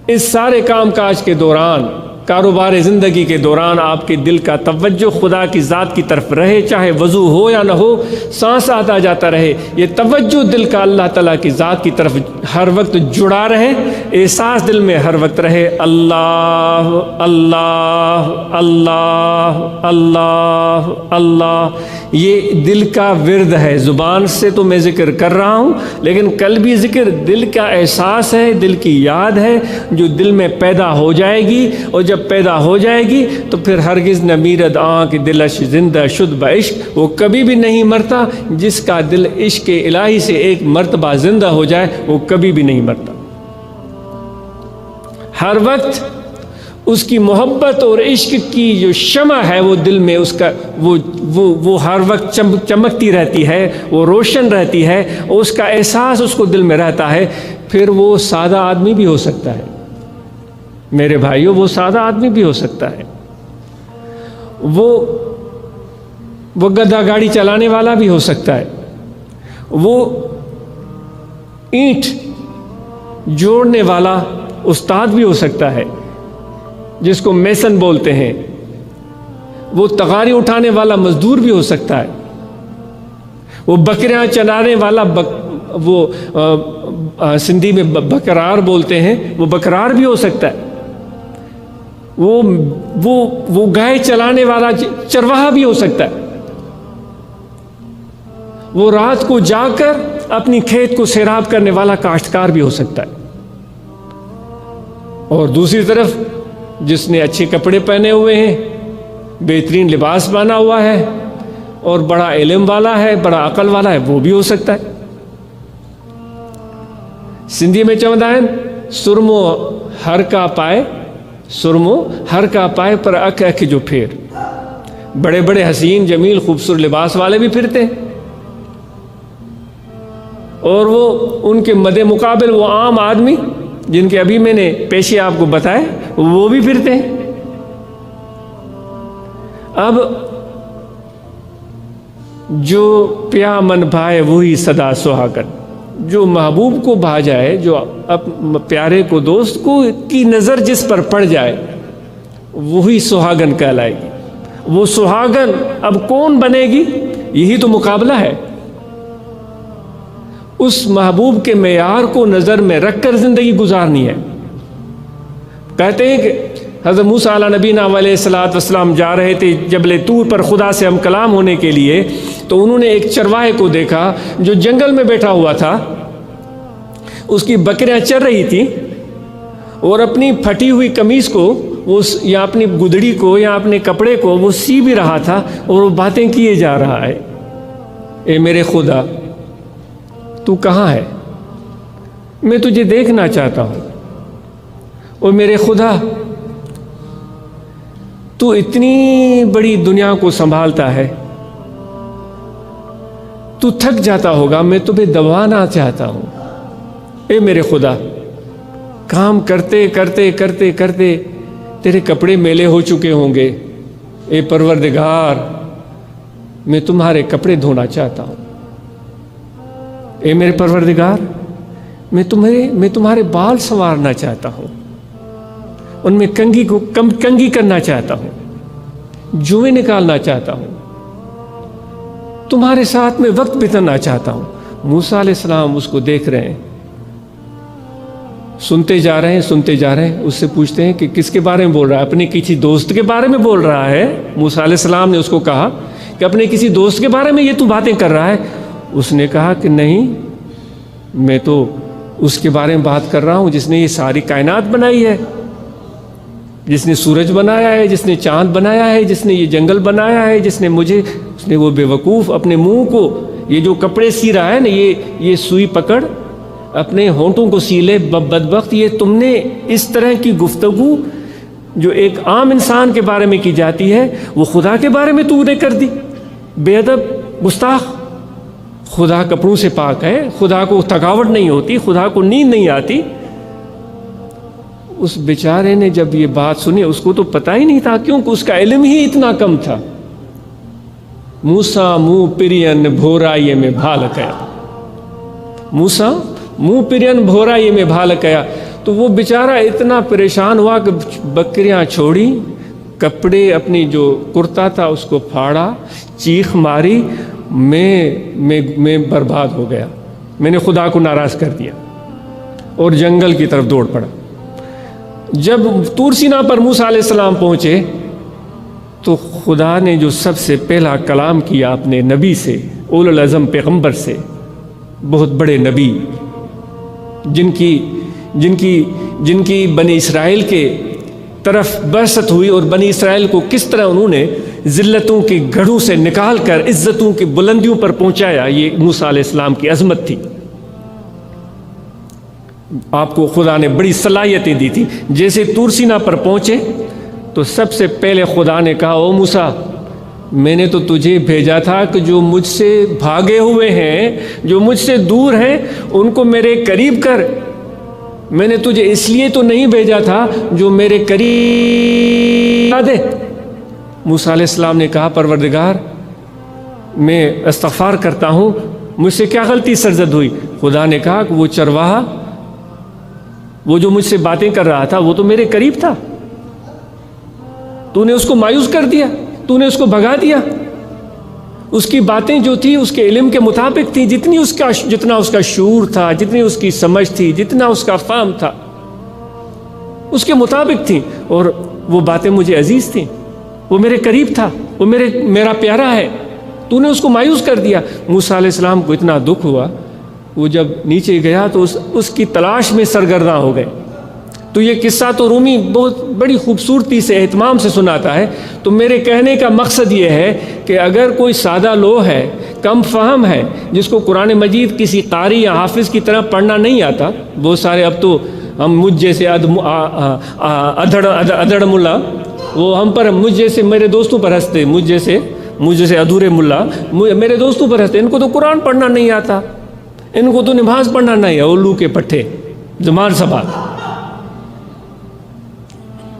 اس سارے کام کاج کے دوران، کاروبار زندگی کے دوران آپ کے دل کا توجہ خدا کی ذات کی طرف رہے، چاہے وضو ہو یا نہ ہو، سانس آتا جاتا رہے، یہ توجہ دل کا اللہ تعالیٰ کی ذات کی طرف ہر وقت جڑا رہے، احساس دل میں ہر وقت رہے اللہ اللہ اللہ اللہ اللہ. یہ دل کا ورد ہے. زبان سے تو میں ذکر کر رہا ہوں، لیکن قلبی ذکر دل کا احساس ہے، دل کی یاد ہے جو دل میں پیدا ہو جائے گی. اور جب پیدا ہو جائے گی تو پھر ہرگز نہ میرد آنکھ دلش زندہ شد بعشق، وہ کبھی بھی نہیں مرتا. جس کا دل عشق الہی سے ایک مرتبہ زندہ ہو جائے وہ کبھی بھی نہیں مرتا. ہر وقت اس کی محبت اور عشق کی جو شمع ہے وہ دل میں اس کا وہ ہر وقت چمکتی رہتی ہے، وہ روشن رہتی ہے، اور اس کا احساس اس کو دل میں رہتا ہے. پھر وہ سادہ آدمی بھی ہو سکتا ہے میرے بھائیوں، وہ سادہ آدمی بھی ہو سکتا ہے، وہ گدھا گاڑی چلانے والا بھی ہو سکتا ہے، وہ اینٹ جوڑنے والا استاد بھی ہو سکتا ہے جس کو میسن بولتے ہیں، وہ تغاری اٹھانے والا مزدور بھی ہو سکتا ہے، وہ بکریاں چلانے والا وہ سندھی میں بکرار بولتے ہیں، وہ بکرار بھی ہو سکتا ہے، وہ گائے چلانے والا چرواہا بھی ہو سکتا ہے، وہ رات کو جا کر اپنی کھیت کو سیراب کرنے والا کاشتکار بھی ہو سکتا ہے. اور دوسری طرف جس نے اچھے کپڑے پہنے ہوئے ہیں، بہترین لباس پہنا ہوا ہے اور بڑا علم والا ہے، بڑا عقل والا ہے، وہ بھی ہو سکتا ہے. سندھی میں چوندہ ہیں سرمو ہر کا پائے، سرمو ہر کا پائے پر اکھ اکھ جو پھیر. بڑے بڑے حسین جمیل خوبصورت لباس والے بھی پھرتے ہیں، اور وہ ان کے مد مقابل وہ عام آدمی جن کے ابھی میں نے پیشے آپ کو بتائے وہ بھی پھرتے ہیں. اب جو پیا من بھائے وہی صدا سہاگن، جو محبوب کو بھا جائے، جو پیارے کو دوست کو کی نظر جس پر پڑ جائے وہی سہاگن کہلائے گی. وہ سہاگن اب کون بنے گی؟ یہی تو مقابلہ ہے. اس محبوب کے معیار کو نظر میں رکھ کر زندگی گزارنی ہے. کہتے ہیں کہ حضرت موسیٰ علیہ نبینا علیہ الصلوۃ والسلام جا رہے تھے جبل طور پر خدا سے ہم کلام ہونے کے لیے، تو انہوں نے ایک چرواہے کو دیکھا جو جنگل میں بیٹھا ہوا تھا. اس کی بکریاں چر رہی تھیں اور اپنی پھٹی ہوئی قمیص کو وہ یا اپنی گدڑی کو یا اپنے کپڑے کو وہ سی بھی رہا تھا اور وہ باتیں کیے جا رہا ہے، اے میرے خدا تو کہاں ہے؟ میں تجھے دیکھنا چاہتا ہوں. اور میرے خدا تو اتنی بڑی دنیا کو سنبھالتا ہے، تو تھک جاتا ہوگا، میں تمہیں دبانا چاہتا ہوں. اے میرے خدا کام کرتے کرتے کرتے کرتے تیرے کپڑے میلے ہو چکے ہوں گے. اے پروردگار میں تمہارے کپڑے دھونا چاہتا ہوں. اے میرے پروردگار میں تمہارے بال سنوارنا چاہتا ہوں، ان میں کنگھی کرنا چاہتا ہوں، جوئیں نکالنا چاہتا ہوں، تمہارے ساتھ میں وقت بتانا چاہتا ہوں. موسیٰ علیہ السلام اس کو دیکھ رہے ہیں، سنتے جا رہے ہیں. اس سے پوچھتے ہیں کہ کس کے بارے میں بول رہا ہے؟ اپنے کسی دوست کے بارے میں بول رہا ہے. موسیٰ علیہ السلام نے اس کو کہا کہ اپنے کسی دوست کے بارے میں یہ تو باتیں کر رہا ہے. اس نے کہا کہ نہیں، میں تو اس کے بارے میں بات کر رہا ہوں جس نے یہ ساری کائنات بنائی ہے، جس نے سورج بنایا ہے، جس نے چاند بنایا ہے، جس نے یہ جنگل بنایا ہے، اس نے وہ بے وقوف اپنے منہ کو یہ جو کپڑے سی رہا ہے نا، یہ سوئی پکڑ اپنے ہونٹوں کو سی لے بدبخت. یہ تم نے اس طرح کی گفتگو جو ایک عام انسان کے بارے میں کی جاتی ہے وہ خدا کے بارے میں تو نے کر دی. بے ادب، گستاخ. خدا کپڑوں سے پاک ہے، خدا کو تھکاوٹ نہیں ہوتی، خدا کو نیند نہیں آتی. اس بیچارے نے جب یہ بات سنی، اس کو تو پتہ ہی نہیں تھا کیونکہ اس کا علم ہی اتنا کم تھا. موسیٰ منہ پرین بھورائیے میں بھالکیا، موسیٰ منہ پرین بھورائیے میں بھالکیا. تو وہ بیچارہ اتنا پریشان ہوا کہ بکریاں چھوڑی، کپڑے اپنی جو کرتا تھا اس کو پھاڑا، چیخ ماری، میں برباد ہو گیا، میں نے خدا کو ناراض کر دیا، اور جنگل کی طرف دوڑ پڑا. جب طور سینا پر موسیٰ علیہ السلام پہنچے تو خدا نے جو سب سے پہلا کلام کیا اپنے نبی سے، اولو العزم پیغمبر سے، بہت بڑے نبی جن کی بنی اسرائیل کے طرف بعثت ہوئی، اور بنی اسرائیل کو کس طرح انہوں نے ذلتوں کے گڑھوں سے نکال کر عزتوں کی بلندیوں پر پہنچایا، یہ موسیٰ علیہ السلام کی عظمت تھی. آپ کو خدا نے بڑی صلاحیتیں دی تھی. جیسے طور سینا پر پہنچے تو سب سے پہلے خدا نے کہا، او موسیٰ، میں نے تو تجھے بھیجا تھا کہ جو مجھ سے بھاگے ہوئے ہیں، جو مجھ سے دور ہیں، ان کو میرے قریب کر. میں نے تجھے اس لیے تو نہیں بھیجا تھا جو میرے قریب دے. موسیٰ علیہ السلام نے کہا، پروردگار میں استغفار کرتا ہوں، مجھ سے کیا غلطی سرزد ہوئی. خدا نے کہا کہ وہ چرواہا، وہ جو مجھ سے باتیں کر رہا تھا، وہ تو میرے قریب تھا، تو نے اس کو مایوس کر دیا، تو نے اس کو بھگا دیا. اس کی باتیں جو تھی اس کے علم کے مطابق تھیں، جتنا اس کا شعور تھا، جتنی اس کی سمجھ تھی، جتنا اس کا فہم تھا، اس کے مطابق تھیں، اور وہ باتیں مجھے عزیز تھیں، وہ میرے قریب تھا، وہ میرا پیارا ہے، تو نے اس کو مایوس کر دیا. موسیٰ علیہ السلام کو اتنا دکھ ہوا، وہ جب نیچے گیا تو اس کی تلاش میں سرگرداں ہو گئے. تو یہ قصہ تو رومی بہت بڑی خوبصورتی سے، اہتمام سے سناتا ہے. تو میرے کہنے کا مقصد یہ ہے کہ اگر کوئی سادہ لوح ہے، کم فہم ہے، جس کو قرآن مجید کسی قاری یا حافظ کی طرح پڑھنا نہیں آتا، بہت سارے اب تو ہم مجھ جیسے ادھڑ ملا، وہ ہم پر، مجھ جیسے میرے دوستوں پر ہنستے، مجھ جیسے ادھورے ملا میرے دوستوں پر ہنستے. ان کو تو قرآن پڑھنا نہیں آتا، ان کو تو نماز پڑھنا نہیں ہے، الو کے پٹھے زمان سوال.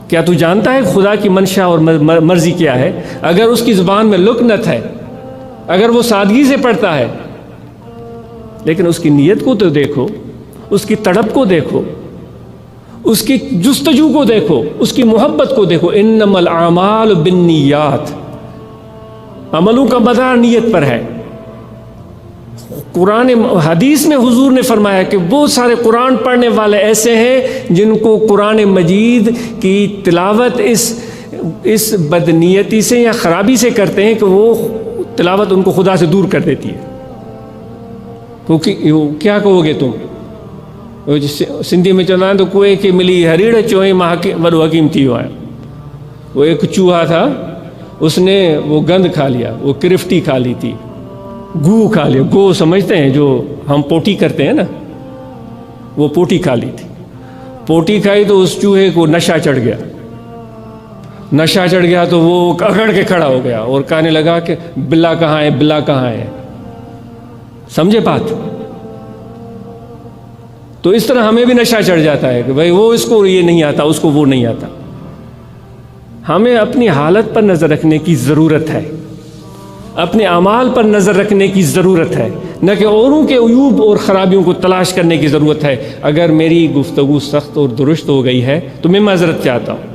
کیا تو جانتا ہے خدا کی منشا اور مرضی کیا ہے؟ اگر اس کی زبان میں لکنت ہے، اگر وہ سادگی سے پڑھتا ہے، لیکن اس کی نیت کو تو دیکھو، اس کی تڑپ کو دیکھو، اس کی جستجو کو دیکھو، اس کی محبت کو دیکھو. انما الاعمال بالنیات، عملوں کا مدار نیت پر ہے. قرآن حدیث میں حضور نے فرمایا کہ بہت سارے قرآن پڑھنے والے ایسے ہیں جن کو قرآن مجید کی تلاوت اس بدنیتی سے یا خرابی سے کرتے ہیں کہ وہ تلاوت ان کو خدا سے دور کر دیتی ہے. کیونکہ کیا کہو گے تم؟ سندھی میں چوندہ تو کوئے کے ملی ہریڑ چوئیں وڈو حکیم تھی ہوا ہے. وہ ایک چوہا تھا، اس نے وہ گند کھا لیا، وہ کرفٹی کھا لی تھی، گو کھا لیا. گو سمجھتے ہیں جو ہم پوٹی کرتے ہیں نا، وہ پوٹی کھا لی تھی. پوٹی کھائی تو اس چوہے کو نشہ چڑھ گیا تو وہ اکڑ کے کھڑا ہو گیا اور کہنے لگا کہ بلا کہاں ہے، بلا کہاں ہے. سمجھے بات؟ تو اس طرح ہمیں بھی نشہ چڑھ جاتا ہے کہ بھائی وہ اس کو یہ نہیں آتا، اس کو وہ نہیں آتا. ہمیں اپنی حالت پر نظر رکھنے کی ضرورت ہے، اپنے اعمال پر نظر رکھنے کی ضرورت ہے، نہ کہ اوروں کے عیوب اور خرابیوں کو تلاش کرنے کی ضرورت ہے. اگر میری گفتگو سخت اور درست ہو گئی ہے تو میں معذرت چاہتا ہوں.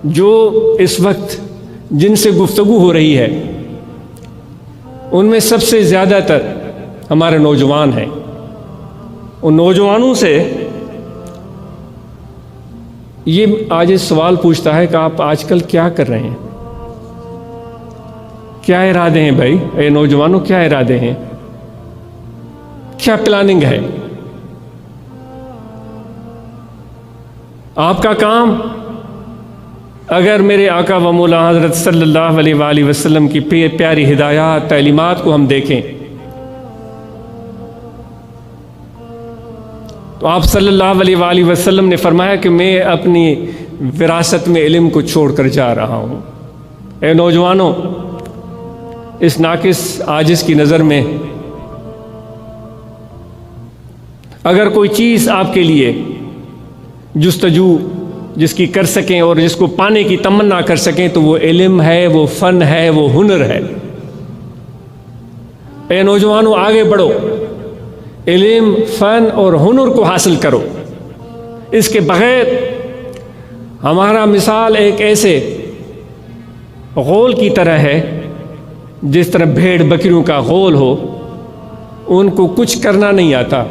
جو اس وقت جن سے گفتگو ہو رہی ہے ان میں سب سے زیادہ تر ہمارے نوجوان ہیں. ان نوجوانوں سے یہ آج اس سوال پوچھتا ہے کہ آپ آج کل کیا کر رہے ہیں، کیا ارادے ہیں بھائی؟ اے نوجوانوں، کیا ارادے ہیں، کیا پلاننگ ہے آپ کا کام؟ اگر میرے آقا و مولا حضرت صلی اللہ علیہ وآلہ وسلم کی پیاری ہدایات، تعلیمات کو ہم دیکھیں تو آپ صلی اللہ علیہ وآلہ وسلم نے فرمایا کہ میں اپنی وراثت میں علم کو چھوڑ کر جا رہا ہوں. اے نوجوانوں، اس ناقص عاجز کی نظر میں اگر کوئی چیز آپ کے لیے جستجو جس کی کر سکیں اور جس کو پانے کی تمنا کر سکیں تو وہ علم ہے، وہ فن ہے، وہ ہنر ہے۔ اے نوجوانوں، آگے بڑھو، علم، فن اور ہنر کو حاصل کرو۔ اس کے بغیر ہمارا مثال ایک ایسے غول کی طرح ہے، جس طرح بھیڑ بکریوں کا غول ہو، ان کو کچھ کرنا نہیں آتا۔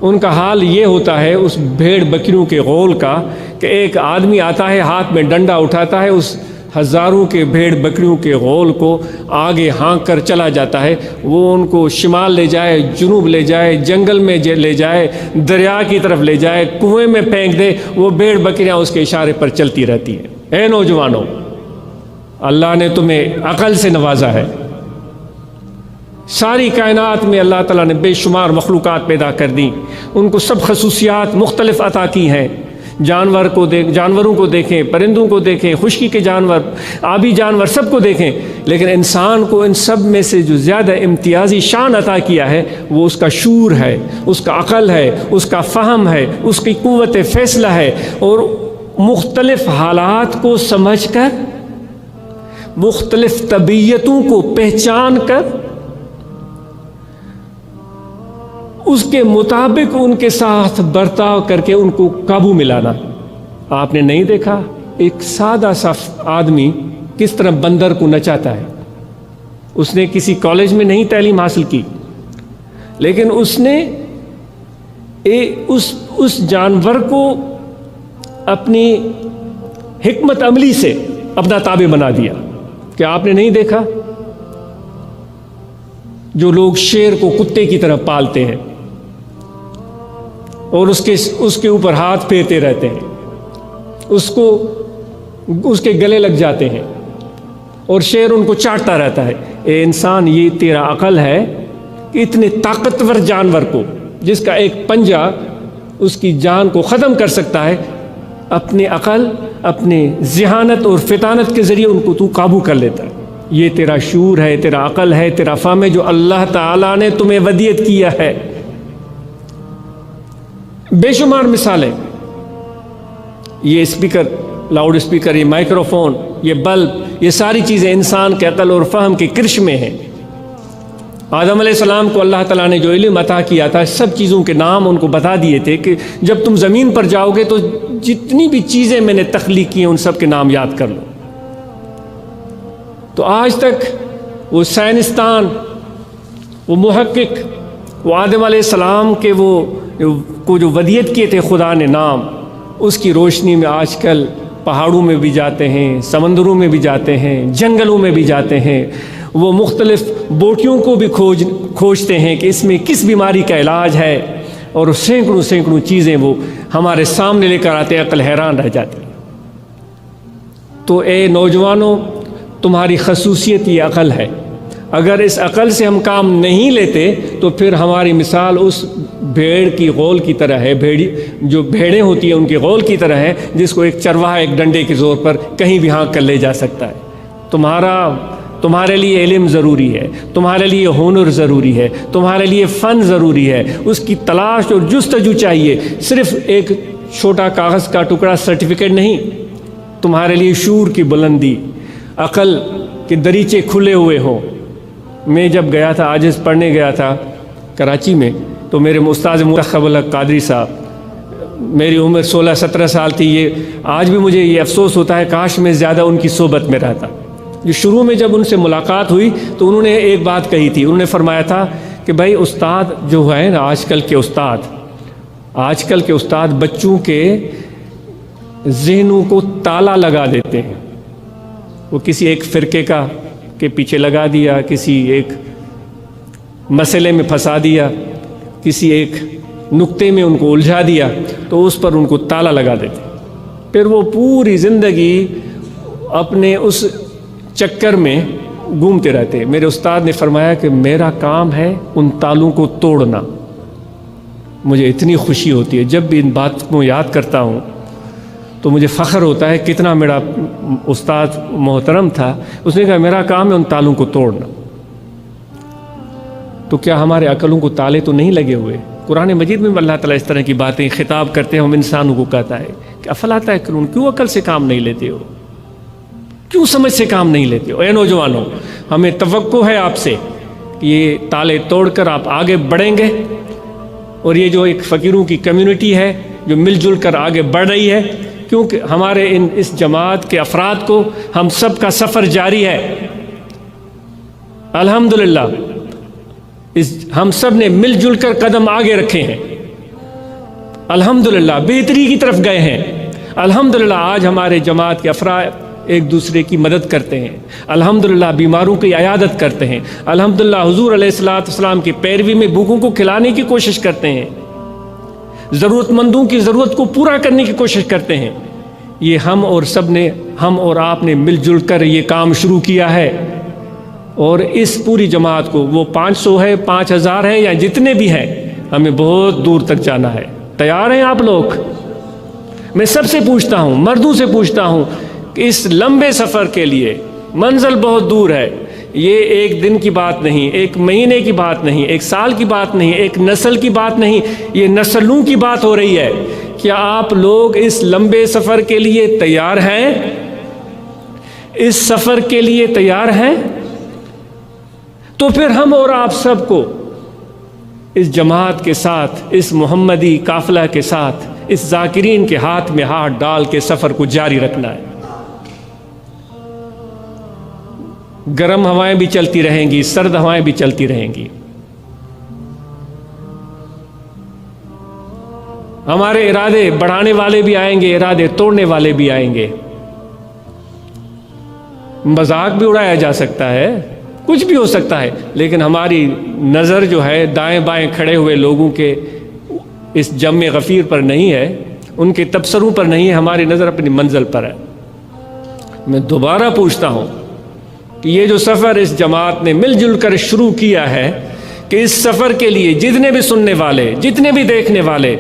ان کا حال یہ ہوتا ہے اس بھیڑ بکریوں کے غول کا کہ ایک آدمی آتا ہے، ہاتھ میں ڈنڈا اٹھاتا ہے، اس ہزاروں کے بھیڑ بکریوں کے غول کو آگے ہانک کر چلا جاتا ہے۔ وہ ان کو شمال لے جائے، جنوب لے جائے، جنگل میں لے جائے، دریا کی طرف لے جائے، کنویں میں پھینک دے، وہ بھیڑ بکریاں اس کے اشارے پر چلتی رہتی ہیں۔ اے نوجوانوں، اللہ نے تمہیں عقل سے نوازا ہے۔ ساری کائنات میں اللہ تعالیٰ نے بے شمار مخلوقات پیدا کر دیں، ان کو سب خصوصیات مختلف عطا کی ہیں۔ جانوروں کو دیکھیں، پرندوں کو دیکھیں، خشکی کے جانور، آبی جانور، سب کو دیکھیں، لیکن انسان کو ان سب میں سے جو زیادہ امتیازی شان عطا کیا ہے وہ اس کا شعور ہے، اس کا عقل ہے، اس کا فہم ہے، اس کی قوت فیصلہ ہے، اور مختلف حالات کو سمجھ کر، مختلف طبیعتوں کو پہچان کر، اس کے مطابق ان کے ساتھ برتاؤ کر کے ان کو قابو میں لانا۔ آپ نے نہیں دیکھا ایک سادہ سا آدمی کس طرح بندر کو نچاتا ہے؟ اس نے کسی کالج میں نہیں تعلیم حاصل کی، لیکن اس نے اس جانور کو اپنی حکمت عملی سے اپنا تابع بنا دیا۔ کہ آپ نے نہیں دیکھا جو لوگ شیر کو کتے کی طرح پالتے ہیں اور اس کے اوپر ہاتھ پھیرتے رہتے ہیں، اس کے گلے لگ جاتے ہیں اور شیر ان کو چاٹتا رہتا ہے۔ اے انسان، یہ تیرا عقل ہے کہ اتنے طاقتور جانور کو، جس کا ایک پنجہ اس کی جان کو ختم کر سکتا ہے، اپنے عقل، اپنے ذہانت اور فطانت کے ذریعے ان کو تو قابو کر لیتا ہے۔ یہ تیرا شعور ہے، تیرا عقل ہے، تیرا فہم ہے جو اللہ تعالیٰ نے تمہیں ودیت کیا ہے۔ بے شمار مثالیں، یہ اسپیکر، لاؤڈ اسپیکر، یہ مائکروفون، یہ بلب، یہ ساری چیزیں انسان کے عقل اور فہم کے کرش میں ہیں۔ آدم علیہ السلام کو اللہ تعالیٰ نے جو علم عطا کیا تھا، سب چیزوں کے نام ان کو بتا دیے تھے کہ جب تم زمین پر جاؤ گے تو جتنی بھی چیزیں میں نے تخلیق کی ہیں ان سب کے نام یاد کر لو۔ تو آج تک وہ سائنسدان، وہ محقق، وہ آدم علیہ السلام کے کو جو ودیت کیے تھے خدا نے نام، اس کی روشنی میں آج کل پہاڑوں میں بھی جاتے ہیں، سمندروں میں بھی جاتے ہیں، جنگلوں میں بھی جاتے ہیں، وہ مختلف بوٹیوں کو بھی کھوجتے ہیں کہ اس میں کس بیماری کا علاج ہے، اور سینکڑوں چیزیں وہ ہمارے سامنے لے کر آتے، عقل حیران رہ جاتی۔ تو اے نوجوانوں، تمہاری خصوصیت یہ عقل ہے۔ اگر اس عقل سے ہم کام نہیں لیتے تو پھر ہماری مثال اس بھیڑ کی غول کی طرح ہے، جو بھیڑیں ہوتی ہیں ان کی غول کی طرح ہے، جس کو ایک چرواہا ایک ڈنڈے کے زور پر کہیں بھی ہانک کر لے جا سکتا ہے۔ تمہارے لیے علم ضروری ہے، تمہارے لیے ہنر ضروری ہے، تمہارے لیے فن ضروری ہے، اس کی تلاش اور جستجو چاہیے۔ صرف ایک چھوٹا کاغذ کا ٹکڑا سرٹیفکیٹ نہیں، تمہارے لیے شعور کی بلندی، عقل کے دریچے کھلے ہوئے ہوں۔ میں جب گیا تھا، عاجز پڑھنے گیا تھا کراچی میں، تو میرے استاد منتخب الحق قادری صاحب، میری عمر 16-17 سال تھی، آج بھی مجھے یہ افسوس ہوتا ہے کاش میں زیادہ ان کی صحبت میں رہتا۔ جو شروع میں جب ان سے ملاقات ہوئی تو انہوں نے ایک بات کہی تھی، انہوں نے فرمایا تھا کہ بھائی استاد جو ہے نا، آج کل کے استاد بچوں کے ذہنوں کو تالا لگا دیتے ہیں۔ وہ کسی ایک فرقے کے پیچھے لگا دیا، کسی ایک مسئلے میں پھنسا دیا، کسی ایک نقطے میں ان کو الجھا دیا، تو اس پر ان کو تالا لگا دیتے، پھر وہ پوری زندگی اپنے اس چکر میں گھومتے رہتے۔ میرے استاد نے فرمایا کہ میرا کام ہے ان تالوں کو توڑنا۔ مجھے اتنی خوشی ہوتی ہے جب بھی ان بات کو یاد کرتا ہوں تو مجھے فخر ہوتا ہے کتنا میرا استاد محترم تھا۔ اس نے کہا میرا کام ہے ان تالوں کو توڑنا۔ تو کیا ہمارے عقلوں کو تالے تو نہیں لگے ہوئے؟ قرآن مجید میں اللہ تعالیٰ اس طرح کی باتیں خطاب کرتے ہیں، ہم انسانوں کو کہتا ہے کہ افلا تعقلون، کیوں عقل سے کام نہیں لیتے ہو، کیوں سمجھ سے کام نہیں لیتے ہو؟ اے نوجوانوں، ہمیں توقع ہے آپ سے کہ یہ تالے توڑ کر آپ آگے بڑھیں گے، اور یہ جو ایک فقیروں کی کمیونٹی ہے جو مل جل کر آگے بڑھ رہی ہے، کیونکہ ہمارے اس جماعت کے افراد کو ہم سب کا سفر جاری ہے الحمدللہ، ہم سب نے مل جل کر قدم آگے رکھے ہیں، الحمدللہ بہتری کی طرف گئے ہیں، الحمدللہ آج ہمارے جماعت کے افراد ایک دوسرے کی مدد کرتے ہیں، الحمدللہ بیماروں کی عیادت کرتے ہیں، الحمدللہ حضور علیہ الصلوۃ والسلام کی پیروی میں بھوکوں کو کھلانے کی کوشش کرتے ہیں، ضرورت مندوں کی ضرورت کو پورا کرنے کی کوشش کرتے ہیں۔ یہ ہم اور آپ نے مل جل کر یہ کام شروع کیا ہے، اور اس پوری جماعت کو، وہ 500 ہے، 5000 ہے، یا جتنے بھی ہیں، ہمیں بہت دور تک جانا ہے۔ تیار ہیں آپ لوگ؟ میں سب سے پوچھتا ہوں، مردوں سے پوچھتا ہوں کہ اس لمبے سفر کے لیے منزل بہت دور ہے، یہ ایک دن کی بات نہیں، ایک مہینے کی بات نہیں، ایک سال کی بات نہیں، ایک نسل کی بات نہیں، یہ نسلوں کی بات ہو رہی ہے۔ کیا آپ لوگ اس لمبے سفر کے لیے تیار ہیں؟ اس سفر کے لیے تیار ہیں؟ تو پھر ہم اور آپ سب کو اس جماعت کے ساتھ، اس محمدی قافلہ کے ساتھ، اس ذاکرین کے ہاتھ میں ہاتھ ڈال کے سفر کو جاری رکھنا ہے۔ گرم ہوائیں بھی چلتی رہیں گی، سرد ہوائیں بھی چلتی رہیں گی، ہمارے ارادے بڑھانے والے بھی آئیں گے، ارادے توڑنے والے بھی آئیں گے، مذاق بھی اڑایا جا سکتا ہے، کچھ بھی ہو سکتا ہے، لیکن ہماری نظر جو ہے دائیں بائیں کھڑے ہوئے لوگوں کے اس جم غفیر پر نہیں ہے، ان کے تبصروں پر نہیں ہے، ہماری نظر اپنی منزل پر ہے۔ میں دوبارہ پوچھتا ہوں کہ یہ جو سفر اس جماعت نے مل جل کر شروع کیا ہے، کہ اس سفر کے لیے جتنے بھی سننے والے، جتنے بھی دیکھنے والے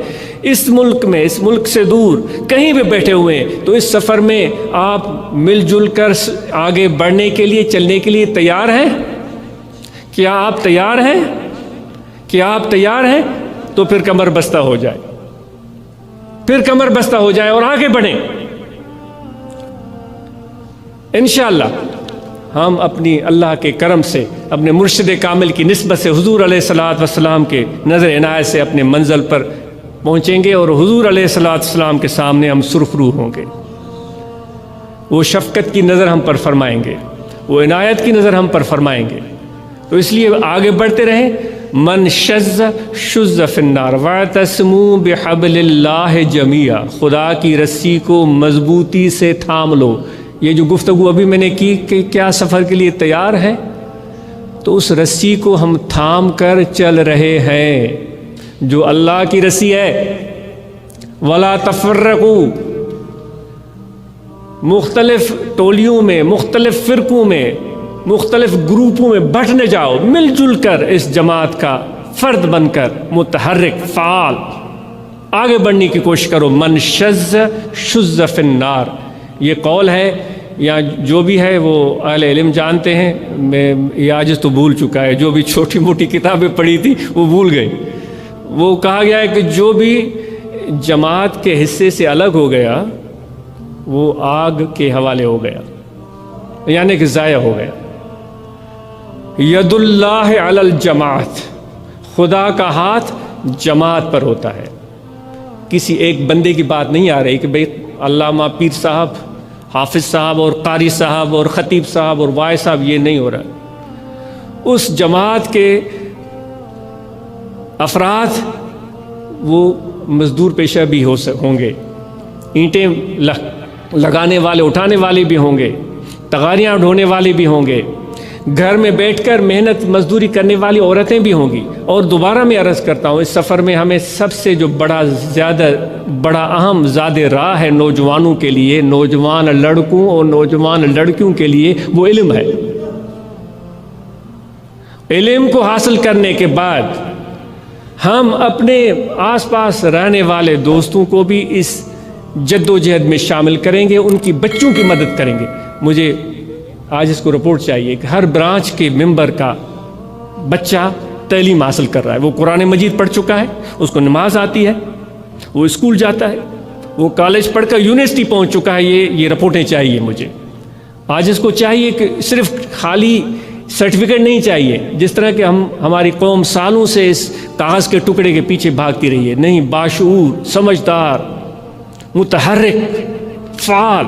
اس ملک میں، اس ملک سے دور کہیں بھی بیٹھے ہوئے ہیں، تو اس سفر میں آپ مل جل کر آگے بڑھنے کے لیے، چلنے کے لیے تیار ہیں؟ کیا آپ تیار ہیں؟ کیا آپ تیار ہیں؟ تو پھر کمر بستہ ہو جائے، پھر کمر بستہ ہو جائے اور آگے بڑھیں۔ انشاءاللہ ہم اپنی اللہ کے کرم سے، اپنے مرشد کامل کی نسبت سے، حضور علیہ الصلوۃ والسلام کے نظر عنایت سے اپنے منزل پر پہنچیں گے، اور حضور علیہ الصلوۃ والسلام کے سامنے ہم سرخرو ہوں گے۔ وہ شفقت کی نظر ہم پر فرمائیں گے، وہ عنایت کی نظر ہم پر فرمائیں گے۔ تو اس لیے آگے بڑھتے رہیں۔ من شذ شذ فی النار واعتصموا بحبل اللہ جمیعا، خدا کی رسی کو مضبوطی سے تھام لو۔ یہ جو گفتگو ابھی میں نے کی کہ کیا سفر کے لیے تیار ہے، تو اس رسی کو ہم تھام کر چل رہے ہیں جو اللہ کی رسی ہے۔ ولا تفرقوا، مختلف ٹولیوں میں، مختلف فرقوں میں، مختلف گروپوں میں بٹ نہ جاؤ، مل جل کر اس جماعت کا فرد بن کر متحرک، فعال آگے بڑھنے کی کوشش کرو۔ من شذ شذ فی النار، یہ قول ہے یا جو بھی ہے وہ اہل علم جانتے ہیں، میں یہ عاجز تو بھول چکا ہے، جو بھی چھوٹی موٹی کتابیں پڑھی تھی وہ بھول گئی۔ وہ کہا گیا ہے کہ جو بھی جماعت کے حصے سے الگ ہو گیا وہ آگ کے حوالے ہو گیا، یعنی کہ ضائع ہو گیا۔ ید اللہ علی الجماعت، خدا کا ہاتھ جماعت پر ہوتا ہے۔ کسی ایک بندے کی بات نہیں آ رہی کہ بھئی علامہ پیر صاحب، حافظ صاحب اور قاری صاحب اور خطیب صاحب اور وائے صاحب، یہ نہیں ہو رہا۔ اس جماعت کے افراد وہ مزدور پیشہ بھی ہوں گے، اینٹیں لگانے والے، اٹھانے والے بھی ہوں گے، تغاریاں ڈھونے والے بھی ہوں گے، گھر میں بیٹھ کر محنت مزدوری کرنے والی عورتیں بھی ہوں گی۔ اور دوبارہ میں عرض کرتا ہوں، اس سفر میں ہمیں سب سے جو بڑا اہم زاد راہ ہے نوجوانوں کے لیے، نوجوان لڑکوں اور نوجوان لڑکیوں کے لیے، وہ علم ہے۔ علم کو حاصل کرنے کے بعد ہم اپنے آس پاس رہنے والے دوستوں کو بھی اس جد و جہد میں شامل کریں گے، ان کی بچوں کی مدد کریں گے۔ مجھے آج اس کو رپورٹ چاہیے کہ ہر برانچ کے ممبر کا بچہ تعلیم حاصل کر رہا ہے، وہ قرآن مجید پڑھ چکا ہے، اس کو نماز آتی ہے، وہ اسکول جاتا ہے، وہ کالج پڑھ کر یونیورسٹی پہنچ چکا ہے، یہ رپورٹیں چاہیے مجھے۔ آج اس کو چاہیے کہ صرف خالی سرٹیفکیٹ نہیں چاہیے، جس طرح کہ ہماری قوم سالوں سے اس کاغذ کے ٹکڑے کے پیچھے بھاگتی رہی ہے۔ نہیں، باشعور، سمجھدار، متحرک، فعال،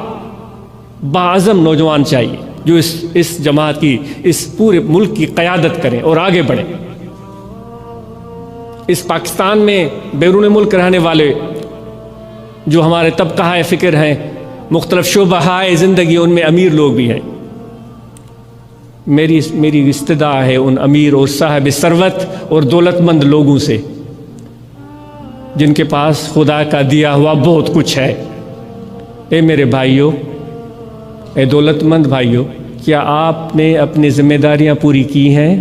باعزم نوجوان چاہیے جو اس جماعت کی، اس پورے ملک کی قیادت کریں اور آگے بڑھیں۔ اس پاکستان میں بیرون ملک رہنے والے جو ہمارے طبقہ فکر ہیں، مختلف شعبہ زندگی، ان میں امیر لوگ بھی ہیں۔ میری استدعا ہے ان امیر اور صاحب ثروت اور دولت مند لوگوں سے جن کے پاس خدا کا دیا ہوا بہت کچھ ہے۔ اے میرے بھائیوں، اے دولت مند بھائیوں، کیا آپ نے اپنی ذمہ داریاں پوری کی ہیں؟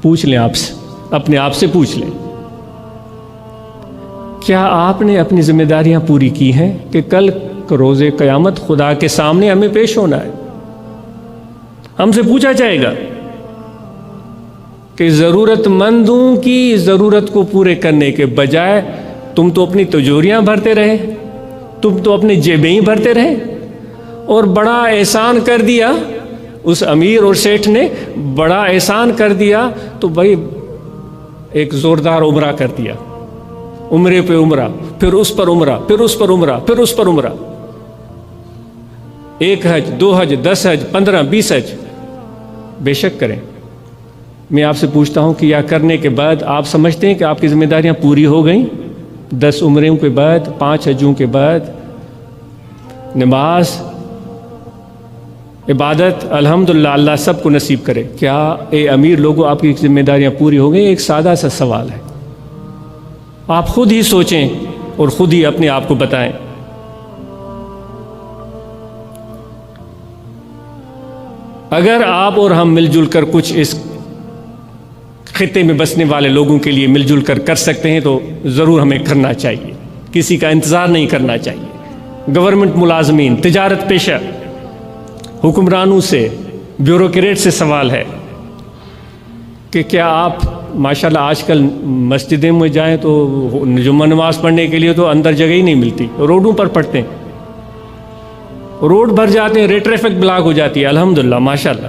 پوچھ لیں آپ سے، اپنے آپ سے پوچھ لیں، کیا آپ نے اپنی ذمہ داریاں پوری کی ہیں؟ کہ کل روز قیامت خدا کے سامنے ہمیں پیش ہونا ہے، ہم سے پوچھا جائے گا کہ ضرورت مندوں کی ضرورت کو پورے کرنے کے بجائے تم تو اپنی تجوریاں بھرتے رہے، تم تو اپنی جیبیں ہی بھرتے رہے، اور بڑا احسان کر دیا اس امیر اور سیٹھ نے، بڑا احسان کر دیا تو بھائی ایک زوردار عمرہ کر دیا، عمرے پہ عمرہ، پھر اس پر عمرہ، پھر اس پر عمرہ، پھر اس پر عمرہ، 1 حج، 2 حج، 10 حج، 15، 20 حج، بے شک کریں۔ میں آپ سے پوچھتا ہوں کہ یا کرنے کے بعد آپ سمجھتے ہیں کہ آپ کی ذمہ داریاں پوری ہو گئیں؟ 10 عمروں کے بعد، 5 حجوں کے بعد، نماز، عبادت، الحمدللہ اللہ سب کو نصیب کرے۔ کیا اے امیر لوگوں آپ کی ذمہ داریاں پوری ہو گئیں؟ ایک سادہ سا سوال ہے، آپ خود ہی سوچیں اور خود ہی اپنے آپ کو بتائیں۔ اگر آپ اور ہم مل جل کر کچھ اس خطے میں بسنے والے لوگوں کے لیے مل جل کر سکتے ہیں تو ضرور ہمیں کرنا چاہیے، کسی کا انتظار نہیں کرنا چاہیے۔ گورنمنٹ ملازمین، تجارت پیشہ، حکمرانوں سے، بیوروکریٹ سے سوال ہے کہ کیا آپ ماشاءاللہ آج کل مسجدیں میں جائیں تو جمعہ نماز پڑھنے کے لیے تو اندر جگہ ہی نہیں ملتی، روڈوں پر پڑھتے ہیں، روڈ بھر جاتے ہیں، ٹریفک بلاک ہو جاتی ہے، الحمدللہ ماشاءاللہ،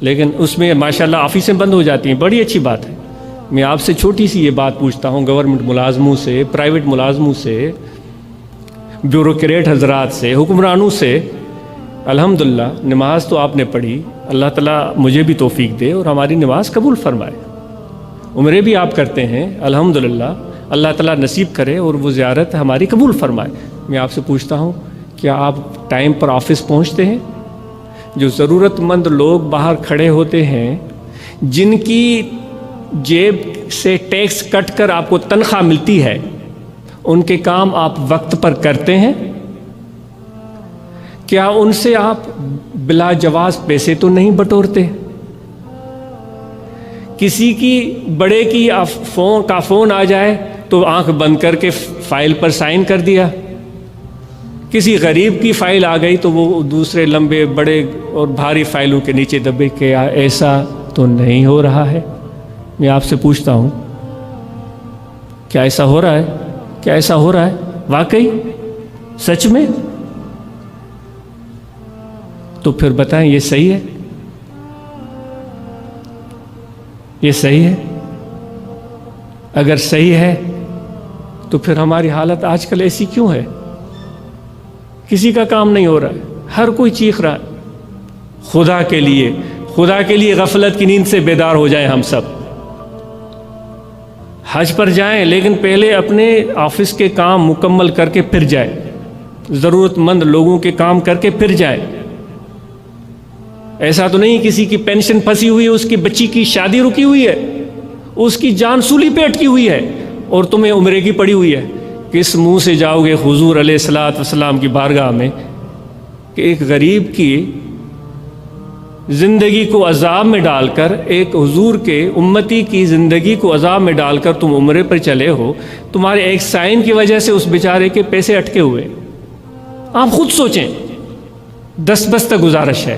لیکن اس میں ماشاءاللہ آفیسیں بند ہو جاتی ہیں، بڑی اچھی بات ہے۔ میں آپ سے چھوٹی سی یہ بات پوچھتا ہوں، گورنمنٹ ملازموں سے، پرائیویٹ ملازموں سے، بیوروکریٹ حضرات سے، حکمرانوں سے، الحمدللہ نماز تو آپ نے پڑھی، اللہ تعالیٰ مجھے بھی توفیق دے اور ہماری نماز قبول فرمائے۔ عمرے بھی آپ کرتے ہیں، الحمدللہ اللہ تعالیٰ نصیب کرے اور وہ زیارت ہماری قبول فرمائے۔ میں آپ سے پوچھتا ہوں، کیا آپ ٹائم پر آفس پہنچتے ہیں؟ جو ضرورت مند لوگ باہر کھڑے ہوتے ہیں، جن کی جیب سے ٹیکس کٹ کر آپ کو تنخواہ ملتی ہے، ان کے کام آپ وقت پر کرتے ہیں؟ کیا ان سے آپ بلا جواز پیسے تو نہیں بٹورتے؟ کسی کی بڑے کی فون آ جائے تو آنکھ بند کر کے فائل پر سائن کر دیا، کسی غریب کی فائل آ گئی تو وہ دوسرے لمبے بڑے اور بھاری فائلوں کے نیچے دبے۔ کیا ایسا تو نہیں ہو رہا ہے؟ میں آپ سے پوچھتا ہوں، کیا ایسا ہو رہا ہے؟ کیا ایسا ہو رہا ہے واقعی، سچ میں؟ تو پھر بتائیں یہ صحیح ہے؟ یہ صحیح ہے؟ اگر صحیح ہے تو پھر ہماری حالت آج کل ایسی کیوں ہے؟ کسی کا کام نہیں ہو رہا ہے، ہر کوئی چیخ رہا ہے۔ خدا کے لیے غفلت کی نیند سے بیدار ہو جائیں ہم سب۔ حج پر جائیں لیکن پہلے اپنے آفس کے کام مکمل کر کے پھر جائیں، ضرورت مند لوگوں کے کام کر کے پھر جائیں۔ ایسا تو نہیں کسی کی پینشن پھنسی ہوئی ہے، اس کی بچی کی شادی رکی ہوئی ہے، اس کی جان سولی پہ اٹکی ہوئی ہے اور تمہیں عمرے کی پڑی ہوئی ہے۔ کس منہ سے جاؤ گے حضور علیہ الصلوۃ والسلام کی بارگاہ میں کہ ایک غریب کی زندگی کو عذاب میں ڈال کر، ایک حضور کے امتی کی زندگی کو عذاب میں ڈال کر تم عمرے پر چلے ہو، تمہارے ایک سائن کی وجہ سے اس بیچارے کے پیسے اٹکے ہوئے۔ آپ خود سوچیں، دست گزارش ہے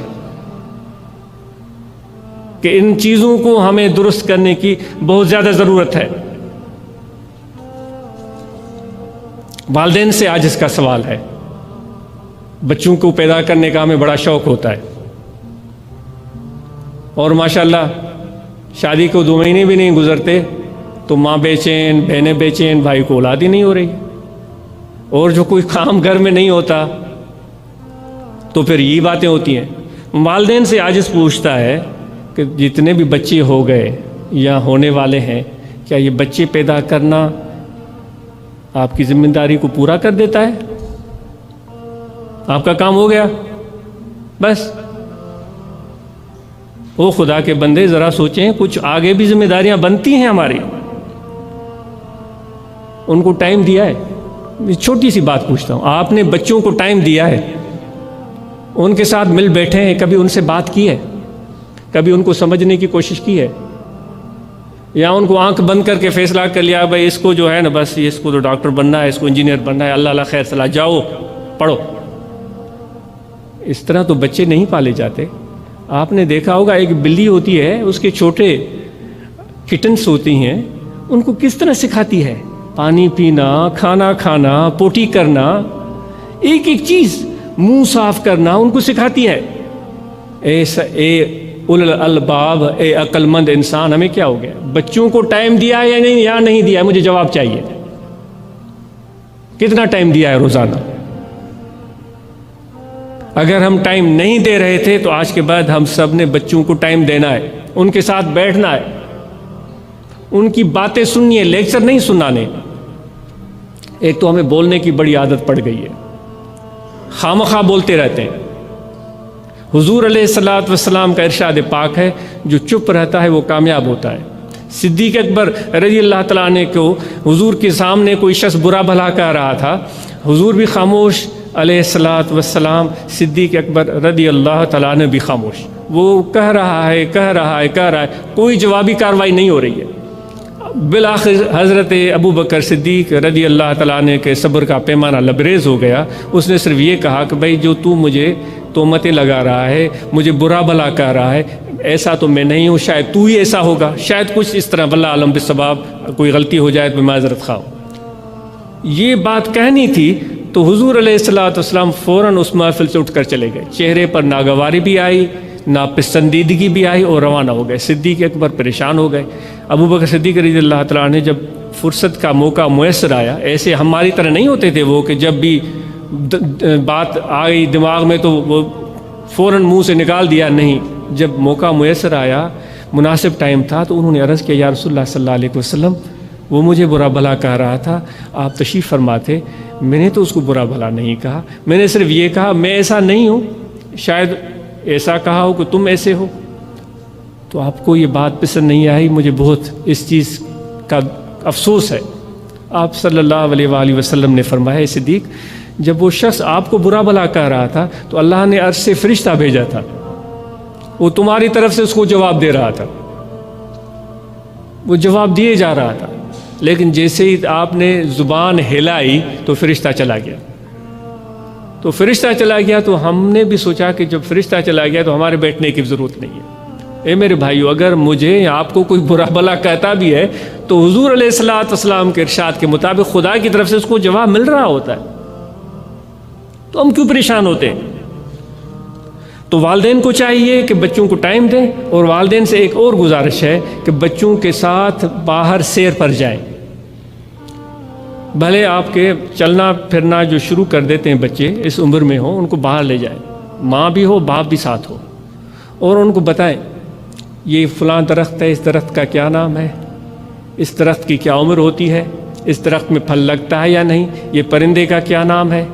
کہ ان چیزوں کو ہمیں درست کرنے کی بہت زیادہ ضرورت ہے۔ والدین سے آج اس کا سوال ہے۔ بچوں کو پیدا کرنے کا ہمیں بڑا شوق ہوتا ہے، اور ماشاءاللہ شادی کو 2 مہینے بھی نہیں گزرتے تو ماں بے چین، بہنیں بے چین، بھائی کو اولاد ہی نہیں ہو رہی، اور جو کوئی کام گھر میں نہیں ہوتا تو پھر یہی باتیں ہوتی ہیں۔ والدین سے عاجز پوچھتا ہے کہ جتنے بھی بچے ہو گئے یا ہونے والے ہیں، کیا یہ بچے پیدا کرنا آپ کی ذمہ داری کو پورا کر دیتا ہے؟ آپ کا کام ہو گیا بس؟ وہ خدا کے بندے ذرا سوچیں، کچھ آگے بھی ذمہ داریاں بنتی ہیں ہماری، ان کو ٹائم دیا ہے؟ چھوٹی سی بات پوچھتا ہوں، آپ نے بچوں کو ٹائم دیا ہے؟ ان کے ساتھ مل بیٹھے ہیں؟ کبھی ان سے بات کی ہے؟ کبھی ان کو سمجھنے کی کوشش کی ہے؟ یا ان کو آنکھ بند کر کے فیصلہ کر لیا بھائی اس کو جو ہے نا بس اس کو تو ڈاکٹر بننا ہے، اس کو انجینئر بننا ہے، اللہ اللہ خیر صلاح، جاؤ پڑھو؟ اس طرح تو بچے نہیں پالے جاتے۔ آپ نے دیکھا ہوگا ایک بلی ہوتی ہے، اس کے چھوٹے کٹنس ہوتی ہیں، ان کو کس طرح سکھاتی ہے پانی پینا، کھانا کھانا، پوٹی کرنا، ایک ایک چیز، منہ صاف کرنا ان کو سکھاتی ہے۔ اے اول الالباب، اے عقل مند انسان، ہمیں کیا ہو گیا؟ بچوں کو ٹائم دیا ہے یا نہیں دیا ہے؟ مجھے جواب چاہیے۔ کتنا ٹائم دیا ہے روزانہ؟ اگر ہم ٹائم نہیں دے رہے تھے تو آج کے بعد ہم سب نے بچوں کو ٹائم دینا ہے، ان کے ساتھ بیٹھنا ہے، ان کی باتیں سننی ہے، لیکچر نہیں سنانے۔ ایک تو ہمیں بولنے کی بڑی عادت پڑ گئی ہے، خامخواہ بولتے رہتے ہیں۔ حضور علیہ الصلوۃ والسلام کا ارشاد پاک ہے، جو چپ رہتا ہے وہ کامیاب ہوتا ہے۔ صدیق اکبر رضی اللہ تعالیٰ عنہ کو حضور کے سامنے کوئی شخص برا بھلا کہہ رہا تھا، حضور بھی خاموش علیہ الصلوۃ والسلام، صدیق اکبر رضی اللہ تعالیٰ عنہ بھی خاموش۔ وہ کہہ رہا ہے، کوئی جوابی کارروائی نہیں ہو رہی ہے۔ بالآخر حضرت ابو بکر صدیق رضی اللہ تعالیٰ عنہ کے صبر کا پیمانہ لبریز ہو گیا۔ اس نے صرف یہ کہا کہ بھائی جو تو مجھے تہمتیں لگا رہا ہے، مجھے برا بھلا کہہ رہا ہے، ایسا تو میں نہیں ہوں، شاید تو ہی ایسا ہوگا، شاید کچھ اس طرح، واللہ اعلم بالصواب، کوئی غلطی ہو جائے تو میں معذرت خواہ ہوں۔ یہ بات کہنی تھی تو حضور علیہ الصلوۃ والسلام فوراً اس محفل سے اٹھ کر چلے گئے، چہرے پر ناگواری بھی آئی، ناپسندیدگی بھی آئی، اور روانہ ہو گئے۔ صدیق اکبر پریشان ہو گئے۔ ابو بکر صدیق رضی اللہ تعالیٰ نے جب فرصت کا موقع میسر آیا، ایسے ہماری طرح نہیں ہوتے تھے وہ کہ جب بھی بات آئی دماغ میں تو وہ فوراً منہ سے نکال دیا، نہیں، جب موقع میسر آیا، مناسب ٹائم تھا، تو انہوں نے عرض کیا یا رسول اللہ صلی اللہ علیہ وسلم، وہ مجھے برا بھلا کہہ رہا تھا، آپ تشریف فرما تھے، میں نے تو اس کو برا بھلا نہیں کہا، میں نے صرف یہ کہا میں ایسا نہیں ہوں، شاید ایسا کہا ہو کہ تم ایسے ہو، تو آپ کو یہ بات پسند نہیں آئی، مجھے بہت اس چیز کا افسوس ہے۔ آپ صلی اللہ علیہ وآلہ وسلم نے فرمایا صدیق، جب وہ شخص آپ کو برا بھلا کہہ رہا تھا تو اللہ نے عرش سے فرشتہ بھیجا تھا، وہ تمہاری طرف سے اس کو جواب دے رہا تھا، وہ جواب دیے جا رہا تھا، لیکن جیسے ہی آپ نے زبان ہلائی تو فرشتہ چلا گیا۔ تو فرشتہ چلا گیا تو ہم نے بھی سوچا کہ جب فرشتہ چلا گیا تو ہمارے بیٹھنے کی ضرورت نہیں ہے۔ اے میرے بھائیو، اگر مجھے یا آپ کو کوئی برا بھلا کہتا بھی ہے تو حضور علیہ الصلوۃ والسلام کے ارشاد کے مطابق خدا کی طرف سے اس کو جواب مل رہا ہوتا ہے، تو ہم کیوں پریشان ہوتے ہیں؟ تو والدین کو چاہیے کہ بچوں کو ٹائم دیں، اور والدین سے ایک اور گزارش ہے کہ بچوں کے ساتھ باہر سیر پر جائیں۔ بھلے آپ کے چلنا پھرنا جو شروع کر دیتے ہیں بچے اس عمر میں ہوں، ان کو باہر لے جائیں، ماں بھی ہو باپ بھی ساتھ ہو، اور ان کو بتائیں یہ فلاں درخت ہے، اس درخت کا کیا نام ہے، اس درخت کی کیا عمر ہوتی ہے، اس درخت میں پھل لگتا ہے یا نہیں، یہ پرندے کا کیا نام ہے،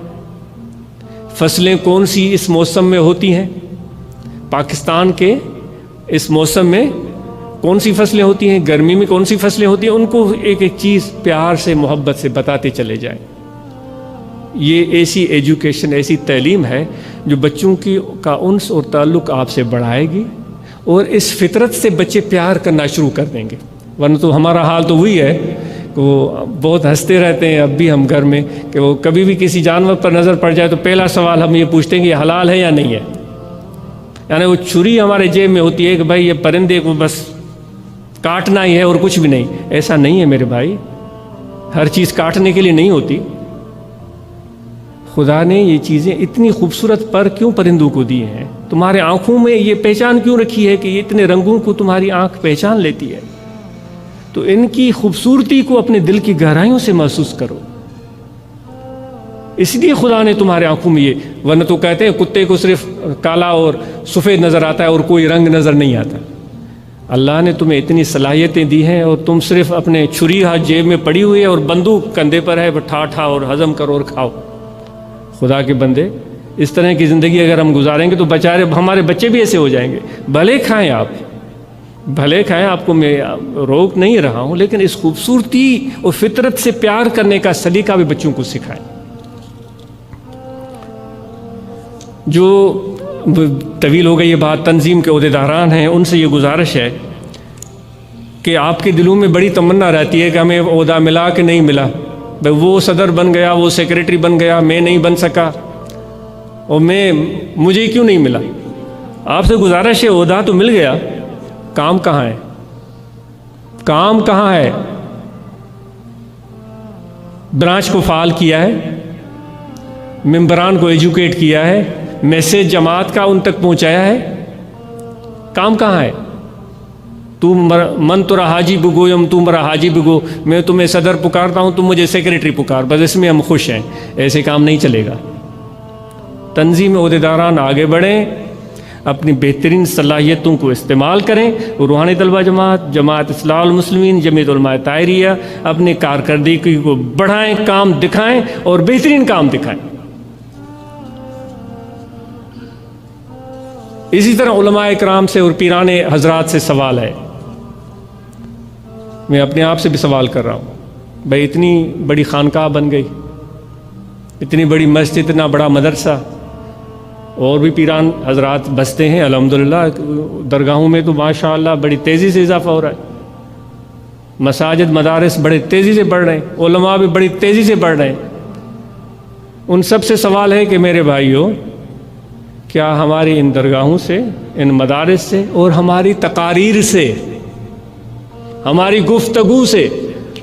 فصلیں کون سی اس موسم میں ہوتی ہیں، پاکستان کے اس موسم میں کون سی فصلیں ہوتی ہیں، گرمی میں کون سی فصلیں ہوتی ہیں، ان کو ایک ایک چیز پیار سے محبت سے بتاتے چلے جائیں۔ یہ ایسی ایجوکیشن، ایسی تعلیم ہے جو بچوں کا انس اور تعلق آپ سے بڑھائے گی، اور اس فطرت سے بچے پیار کرنا شروع کر دیں گے۔ ورنہ تو ہمارا حال تو وہی ہے کہ وہ بہت ہنستے رہتے ہیں اب بھی ہم گھر میں، کہ وہ کبھی بھی کسی جانور پر نظر پڑ جائے تو پہلا سوال ہم یہ پوچھتے ہیں کہ یہ حلال ہے یا نہیں ہے، یعنی وہ چھری ہمارے جیب میں ہوتی ہے کہ بھائی یہ پرندے کو بس کاٹنا ہی ہے اور کچھ بھی نہیں. ایسا نہیں ہے میرے بھائی، ہر چیز کاٹنے کے لیے نہیں ہوتی. خدا نے یہ چیزیں اتنی خوبصورت پر کیوں پرندوں کو دی ہیں؟ تمہارے آنکھوں میں یہ پہچان کیوں رکھی ہے کہ یہ اتنے رنگوں کو تمہاری آنکھ پہچان لیتی ہے؟ تو ان کی خوبصورتی کو اپنے دل کی گہرائیوں سے محسوس کرو. اس لیے خدا نے تمہارے آنکھوں میں یہ، ورنہ تو کہتے ہیں کتے کو صرف کالا اور سفید نظر آتا ہے اور کوئی رنگ نظر نہیں آتا. اللہ نے تمہیں اتنی صلاحیتیں دی ہیں اور تم صرف اپنے چھری ہاتھ جیب میں پڑی ہوئی ہے اور بندوق کندھے پر ہے، ٹھا ٹھا اور ہضم کرو اور کھاؤ. خدا کے بندے، اس طرح کی زندگی اگر ہم گزاریں گے تو بیچارے ہمارے بچے بھی ایسے ہو جائیں گے. بھلے کھائیں آپ، بھلے کھائیں، آپ کو میں روک نہیں رہا ہوں، لیکن اس خوبصورتی اور فطرت سے پیار کرنے کا سلیقہ بھی بچوں کو سکھائیں. جو طویل ہو گئی یہ بات، تنظیم کے عہدیداران ہیں، ان سے یہ گزارش ہے کہ آپ کے دلوں میں بڑی تمنا رہتی ہے کہ ہمیں عہدہ ملا کہ نہیں ملا. وہ صدر بن گیا، وہ سیکریٹری بن گیا، میں نہیں بن سکا، اور مجھے کیوں نہیں ملا. آپ سے گزارش ہے، عہدہ تو مل گیا، کام کہاں ہے؟ کام کہاں ہے؟ برانچ کو فعال کیا ہے، ممبران کو ایجوکیٹ کیا ہے، میسیج جماعت کا ان تک پہنچایا ہے؟ کام کہاں ہے؟ من ترا حاجی بگویم تم مرا حاجی بگو، میں تمہیں صدر پکارتا ہوں، تم مجھے سیکریٹری پکار، بس اس میں ہم خوش ہیں. ایسے کام نہیں چلے گا. تنظیم عہدیداران آگے بڑھیں، اپنی بہترین صلاحیتوں کو استعمال کریں. روحانی طلبہ جماعت، جماعت اصلاح المسلمین، جمعیت علماء طاہریہ اپنی کارکردگی کو بڑھائیں، کام دکھائیں اور بہترین کام دکھائیں. اسی طرح علماء اکرام سے اور پیران حضرات سے سوال ہے. میں اپنے آپ سے بھی سوال کر رہا ہوں، بھائی اتنی بڑی خانقاہ بن گئی، اتنی بڑی مسجد، اتنا بڑا مدرسہ، اور بھی پیران حضرات بستے ہیں الحمدللہ. درگاہوں میں تو ماشاءاللہ بڑی تیزی سے اضافہ ہو رہا ہے. مساجد، مدارس بڑے تیزی سے بڑھ رہے ہیں، علماء بھی بڑی تیزی سے بڑھ رہے ہیں. ان سب سے سوال ہے کہ میرے بھائیوں، کیا ہماری ان درگاہوں سے، ان مدارس سے اور ہماری تقاریر سے، ہماری گفتگو سے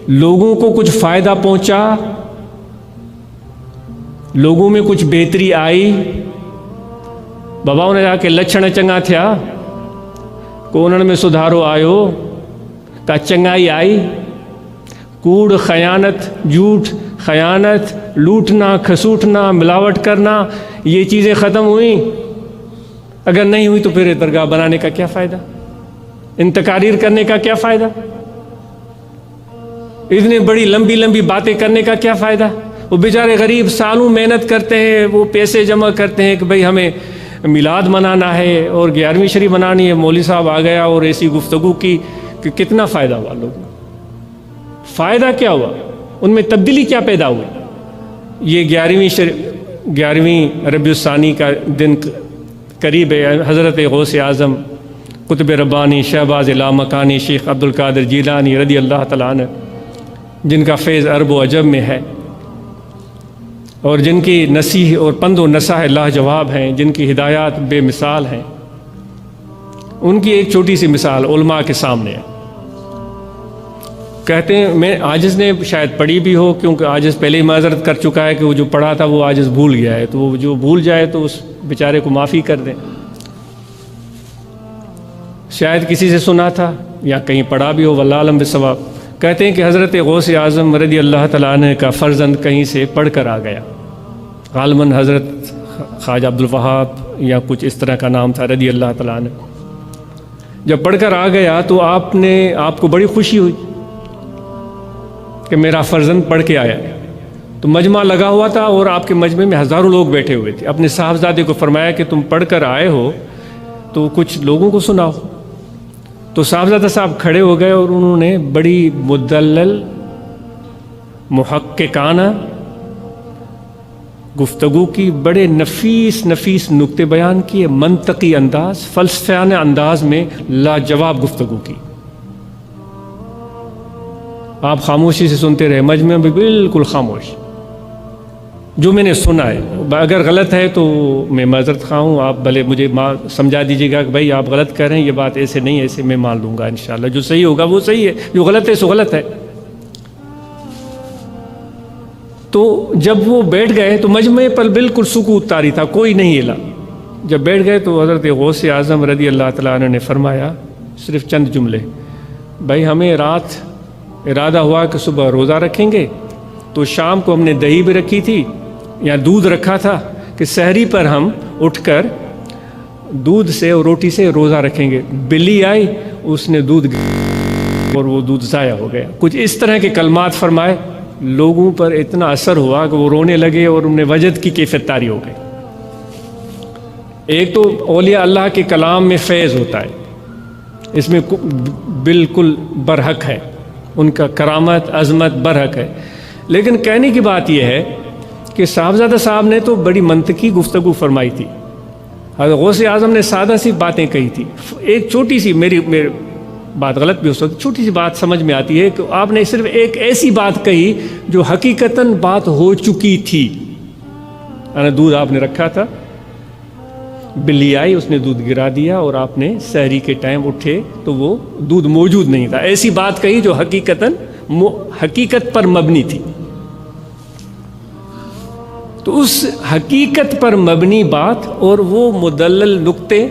لوگوں کو کچھ فائدہ پہنچا؟ لوگوں میں کچھ بہتری آئی؟ باباؤں نے جا کے لچھن چنگا تھیا کو انہوں میں سدھارو آیو کا چنگائی آئی؟ کوڑ، خیانت، جھوٹ، خیانت، لوٹنا، کھسوٹنا، ملاوٹ کرنا، یہ چیزیں ختم ہوئیں؟ اگر نہیں ہوئی تو پھر درگاہ بنانے کا کیا فائدہ؟ ان تقاریر کرنے کا کیا فائدہ؟ اتنی بڑی لمبی لمبی باتیں کرنے کا کیا فائدہ؟ وہ بیچارے غریب سالوں محنت کرتے ہیں، وہ پیسے جمع کرتے ہیں کہ بھئی ہمیں میلاد منانا ہے اور 11ویں شریف منانی ہے، مولوی صاحب آ گیا اور ایسی گفتگو کی کہ کتنا فائدہ ہوا لوگوں کو؟ فائدہ کیا ہوا؟ ان میں تبدیلی کیا پیدا ہوئی؟ یہ 11ویں ربیع الثانی کا دن قریب ہے. حضرت غوث اعظم قطب ربانی شہباز لامکانی شیخ عبد القادر جیلانی رضی اللہ تعالیٰ عنہ، جن کا فیض عرب و عجم میں ہے اور جن کی نصیح اور پند و نصح لاجواب ہیں، جن کی ہدایات بے مثال ہیں، ان کی ایک چھوٹی سی مثال علماء کے سامنے ہے. کہتے ہیں، میں عاجز نے شاید پڑھی بھی ہو، کیونکہ عاجز پہلے ہی معذرت کر چکا ہے کہ وہ جو پڑھا تھا وہ عاجز بھول گیا ہے، تو وہ جو بھول جائے تو اس بیچارے کو معافی کر دیں. شاید کسی سے سنا تھا یا کہیں پڑھا بھی ہو، واللہ عالم بالصواب. کہتے ہیں کہ حضرت غوث اعظم رضی اللہ تعالیٰ عنہ کا فرزند کہیں سے پڑھ کر آ گیا، غالباً حضرت خواجہ عبد الوہاب یا کچھ اس طرح کا نام تھا رضی اللہ تعالیٰ عنہ. جب پڑھ کر آ گیا تو آپ کو بڑی خوشی ہوئی کہ میرا فرزند پڑھ کے آیا. تو مجمع لگا ہوا تھا اور آپ کے مجمع میں ہزاروں لوگ بیٹھے ہوئے تھے. اپنے صاحبزادے کو فرمایا کہ تم پڑھ کر آئے ہو تو کچھ لوگوں کو سناؤ. تو صاحبزادہ صاحب کھڑے ہو گئے اور انہوں نے بڑی مدلل، محققانہ گفتگو کی، بڑے نفیس نکتے بیان کیے، منطقی انداز، فلسفیانہ انداز میں لاجواب گفتگو کی. آپ خاموشی سے سنتے رہے، مجمع بھی بالکل خاموش. جو میں نے سنا ہے، اگر غلط ہے تو میں معذرت خواہ ہوں، آپ بھلے مجھے سمجھا دیجیے گا کہ بھائی آپ غلط کر رہے ہیں، یہ بات ایسے نہیں، ایسے میں مان لوں گا انشاءاللہ، جو صحیح ہوگا وہ صحیح ہے، جو غلط ہے سو غلط ہے۔ تو جب وہ بیٹھ گئے تو مجمع پر بالکل سکوت طاری تھا، کوئی نہیں ہلا۔ جب بیٹھ گئے تو حضرت غوث اعظم رضی اللہ تعالیٰ عنہ نے فرمایا صرف چند جملے، بھائی ہمیں رات ارادہ ہوا کہ صبح روزہ رکھیں گے، تو شام کو ہم نے دہی بھی رکھی تھی یا دودھ رکھا تھا کہ سحری پر ہم اٹھ کر دودھ سے اور روٹی سے روزہ رکھیں گے۔ بلی آئی، اس نے دودھ اور وہ دودھ ضائع ہو گیا۔ کچھ اس طرح کے کلمات فرمائے، لوگوں پر اتنا اثر ہوا کہ وہ رونے لگے اور انہیں وجد کی کیفیت طاری ہو گئی۔ ایک تو اولیاء اللہ کے کلام میں فیض ہوتا ہے، اس میں بالکل برحق ہے، ان کا کرامت عظمت برحق ہے، لیکن کہنے کی بات یہ ہے کہ صاحبزادہ صاحب نے تو بڑی منطقی گفتگو فرمائی تھی۔ حضرت غوث اعظم نے سادہ سی باتیں کہی تھی۔ ایک چھوٹی سی میری بات غلط بھی ہو سکتی، چھوٹی سی بات سمجھ میں آتی ہے کہ آپ نے صرف ایک ایسی بات کہی جو حقیقتاً بات ہو چکی تھی۔ دودھ آپ نے رکھا تھا، بلی آئی، اس نے دودھ گرا دیا، اور آپ نے سحری کے ٹائم اٹھے تو وہ دودھ موجود نہیں تھا۔ ایسی بات کہی جو حقیقت پر مبنی تھی۔ تو اس حقیقت پر مبنی بات اور وہ مدلل نقطے،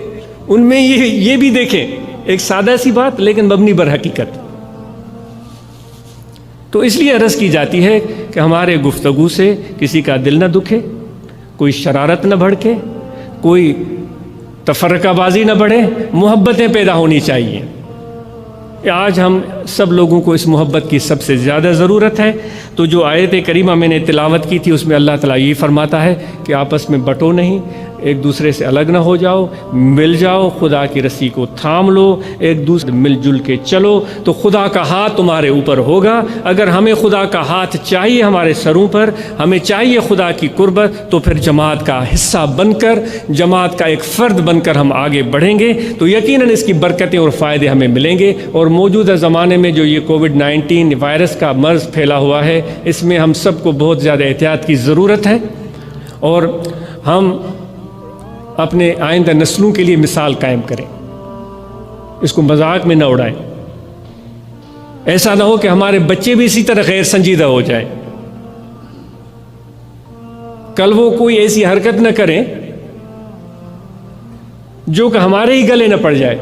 ان میں یہ بھی دیکھیں، ایک سادہ سی بات لیکن مبنی بر حقیقت۔ تو اس لیے عرض کی جاتی ہے کہ ہمارے گفتگو سے کسی کا دل نہ دکھے، کوئی شرارت نہ بھڑکے، کوئی تفرقہ بازی نہ بڑھے، محبتیں پیدا ہونی چاہیے۔ آج ہم سب لوگوں کو اس محبت کی سب سے زیادہ ضرورت ہے۔ تو جو آیت کریمہ میں نے تلاوت کی تھی اس میں اللہ تعالیٰ یہ فرماتا ہے کہ آپس میں بٹو نہیں، ایک دوسرے سے الگ نہ ہو جاؤ، مل جاؤ، خدا کی رسی کو تھام لو، ایک دوسرے مل جل کے چلو تو خدا کا ہاتھ تمہارے اوپر ہوگا۔ اگر ہمیں خدا کا ہاتھ چاہیے ہمارے سروں پر، ہمیں چاہیے خدا کی قربت، تو پھر جماعت کا حصہ بن کر، جماعت کا ایک فرد بن کر ہم آگے بڑھیں گے تو یقیناً اس کی برکتیں اور فائدے ہمیں ملیں گے۔ اور موجودہ زمانے میں جو یہ کووڈ-19 وائرس کا مرض پھیلا ہوا ہے، اس میں ہم سب کو بہت زیادہ احتیاط کی ضرورت ہے، اور ہم اپنے آئندہ نسلوں کے لیے مثال قائم کریں، اس کو مذاق میں نہ اڑائیں۔ ایسا نہ ہو کہ ہمارے بچے بھی اسی طرح غیر سنجیدہ ہو جائیں، کل وہ کوئی ایسی حرکت نہ کریں جو کہ ہمارے ہی گلے نہ پڑ جائے۔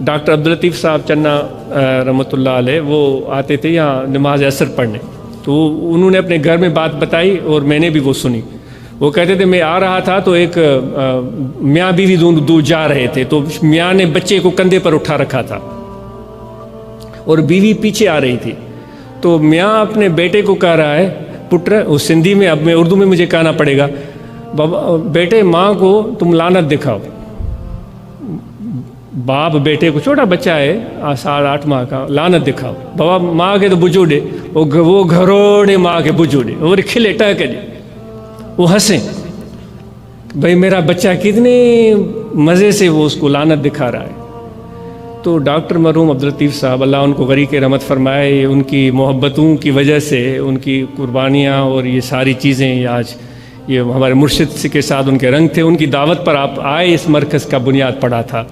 ڈاکٹر عبداللطیف صاحب چنا رحمۃ اللہ علیہ وہ آتے تھے یہاں نماز عصر پڑھنے، تو انہوں نے اپنے گھر میں بات بتائی اور میں نے بھی وہ سنی۔ وہ کہتے تھے میں آ رہا تھا تو ایک میاں بیوی دو جا رہے تھے، تو میاں نے بچے کو کندھے پر اٹھا رکھا تھا اور بیوی پیچھے آ رہی تھی، تو میاں اپنے بیٹے کو کہہ رہا ہے، پٹر، وہ سندھی میں، اب میں اردو میں مجھے کہنا پڑے گا، بابا بیٹے ماں کو تم لعنت دکھاؤ۔ باپ بیٹے کو، چھوٹا بچہ ہے 7-8 ماہ کا، لعنت دکھاؤ بابا ماں کے تو بجوڑے، وہ گھروڑے ماں کے بجوڑے اور کھلے ٹہکے جے، وہ ہنسیں، بھائی میرا بچہ کتنے مزے سے وہ اس کو لعنت دکھا رہا ہے۔ تو ڈاکٹر مرحوم عبداللطیف صاحب، اللہ ان کو غریق رحمت فرمائے، ان کی محبتوں کی وجہ سے، ان کی قربانیاں اور یہ ساری چیزیں، آج یہ ہمارے مرشد کے ساتھ ان کے رنگ تھے، ان کی دعوت پر آپ آئے، اس مرکز کا بنیاد پڑا تھا۔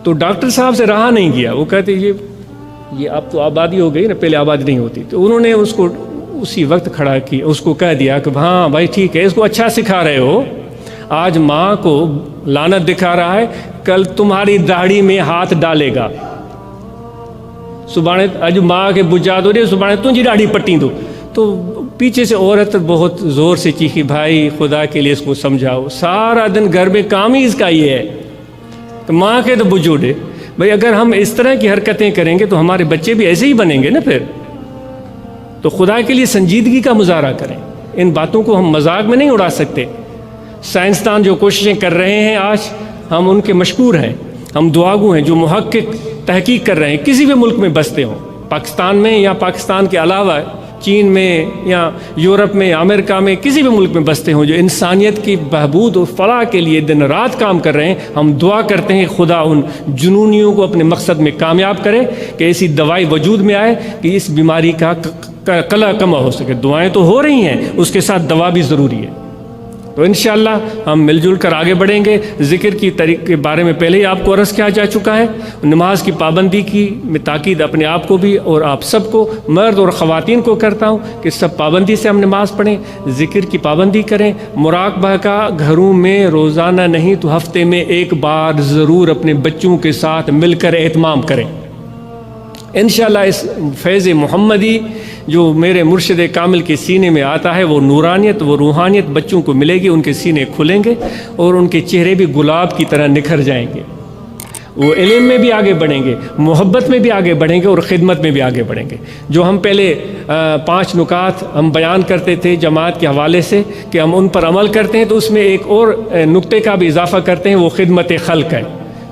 تو ڈاکٹر صاحب سے رہا نہیں گیا، وہ کہتے یہ اب تو آبادی ہو گئی نا، پہلے آبادی نہیں ہوتی، تو انہوں نے اس کو اسی وقت کھڑا کی، اس کو کہہ دیا کہ ہاں بھائی ٹھیک ہے، اس کو اچھا سکھا رہے ہو، آج ماں کو لعنت دکھا رہا ہے، کل تمہاری داڑھی میں ہاتھ ڈالے گا، سبحان اج ماں کے بجا دو رہے، سبحان تجھی داڑھی پٹی دو۔ تو پیچھے سے عورت بہت زور سے چیخی، بھائی خدا کے لیے اس کو سمجھاؤ، سارا دن گھر میں کام ہی اس کا یہ ہے، تو ماں کے تو بجوڑے۔ بھائی اگر ہم اس طرح کی حرکتیں کریں گے تو ہمارے بچے بھی ایسے ہی بنیں گے نا پھر۔ تو خدا کے لیے سنجیدگی کا مظاہرہ کریں، ان باتوں کو ہم مذاق میں نہیں اڑا سکتے۔ سائنسدان جو کوششیں کر رہے ہیں آج، ہم ان کے مشکور ہیں، ہم دعاگو ہیں، جو محقق تحقیق کر رہے ہیں، کسی بھی ملک میں بستے ہوں، پاکستان میں یا پاکستان کے علاوہ چین میں یا یورپ میں یا امریکہ میں کسی بھی ملک میں بستے ہوں جو انسانیت کی بہبود اور فلاح کے لیے دن رات کام کر رہے ہیں، ہم دعا کرتے ہیں خدا ان جنونیوں کو اپنے مقصد میں کامیاب کرے کہ ایسی دوائی وجود میں آئے کہ اس بیماری کا قلع کما ہو سکے۔ دعائیں تو ہو رہی ہیں، اس کے ساتھ دوا بھی ضروری ہے۔ تو انشاءاللہ ہم مل جل کر آگے بڑھیں گے۔ ذکر کی طریقے کے بارے میں پہلے ہی آپ کو عرض کیا جا چکا ہے۔ نماز کی پابندی کی میں تاکید اپنے آپ کو بھی اور آپ سب کو، مرد اور خواتین کو کرتا ہوں کہ سب پابندی سے ہم نماز پڑھیں، ذکر کی پابندی کریں، مراقبہ کا گھروں میں روزانہ نہیں تو ہفتے میں ایک بار ضرور اپنے بچوں کے ساتھ مل کر اہتمام کریں۔ انشاءاللہ اس فیض محمدی جو میرے مرشد کامل کے سینے میں آتا ہے، وہ نورانیت، وہ روحانیت بچوں کو ملے گی، ان کے سینے کھلیں گے اور ان کے چہرے بھی گلاب کی طرح نکھر جائیں گے۔ وہ علم میں بھی آگے بڑھیں گے، محبت میں بھی آگے بڑھیں گے اور خدمت میں بھی آگے بڑھیں گے۔ جو ہم پہلے 5 نکات ہم بیان کرتے تھے جماعت کے حوالے سے کہ ہم ان پر عمل کرتے ہیں، تو اس میں ایک اور نقطے کا بھی اضافہ کرتے ہیں، وہ خدمت خلق ہے۔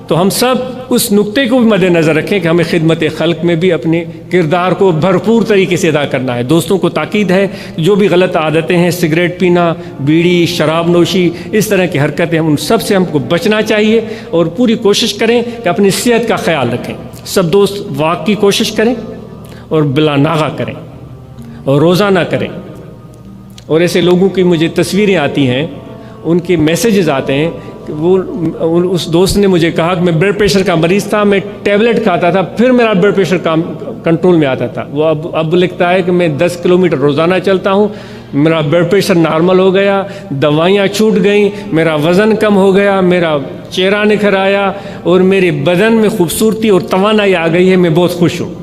تو ہم سب اس نقطے کو بھی مد نظر رکھیں کہ ہمیں خدمت خلق میں بھی اپنے کردار کو بھرپور طریقے سے ادا کرنا ہے۔ دوستوں کو تاکید ہے جو بھی غلط عادتیں ہیں، سگریٹ پینا، بیڑی، شراب نوشی، اس طرح کی حرکتیں، ان سب سے ہم کو بچنا چاہیے اور پوری کوشش کریں کہ اپنی صحت کا خیال رکھیں۔ سب دوست واک کی کوشش کریں اور بلا ناغہ کریں اور روزانہ کریں۔ اور ایسے لوگوں کی مجھے تصویریں آتی ہیں، ان کے میسیجز آتے ہیں کہ وہ اس دوست نے مجھے کہا کہ میں بلڈ پریشر کا مریض تھا، میں ٹیبلٹ کھاتا تھا پھر میرا بلڈ پریشر کنٹرول میں آتا تھا۔ وہ اب لکھتا ہے کہ میں 10 کلومیٹر روزانہ چلتا ہوں، میرا بلڈ پریشر نارمل ہو گیا، دوائیاں چھوٹ گئیں، میرا وزن کم ہو گیا، میرا چہرہ نکھر آیا اور میرے بدن میں خوبصورتی اور توانائی آ گئی ہے، میں بہت خوش ہوں۔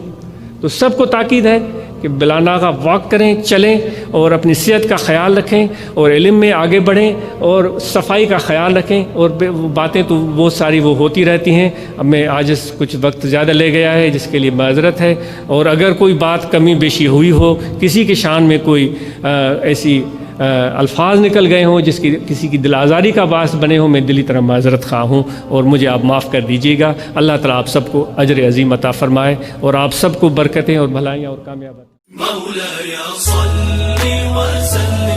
تو سب کو تاکید ہے کہ بلا ناغہ واک کریں، چلیں اور اپنی صحت کا خیال رکھیں اور علم میں آگے بڑھیں اور صفائی کا خیال رکھیں۔ اور باتیں تو بہت ساری وہ ہوتی رہتی ہیں، اب میں آج کچھ وقت زیادہ لے گیا ہے جس کے لیے معذرت ہے، اور اگر کوئی بات کمی بیشی ہوئی ہو، کسی کے شان میں کوئی ایسی الفاظ نکل گئے ہوں جس کی کسی کی دل آزاری کا باعث بنے ہوں، میں دلی طرح معذرت خواہ ہوں اور مجھے آپ معاف کر دیجیے گا۔ اللہ تعالیٰ آپ سب کو اجر عظیم عطا فرمائے اور آپ سب کو برکتیں اور بھلائیاں اور کامیابی۔ مولاي صل وسلم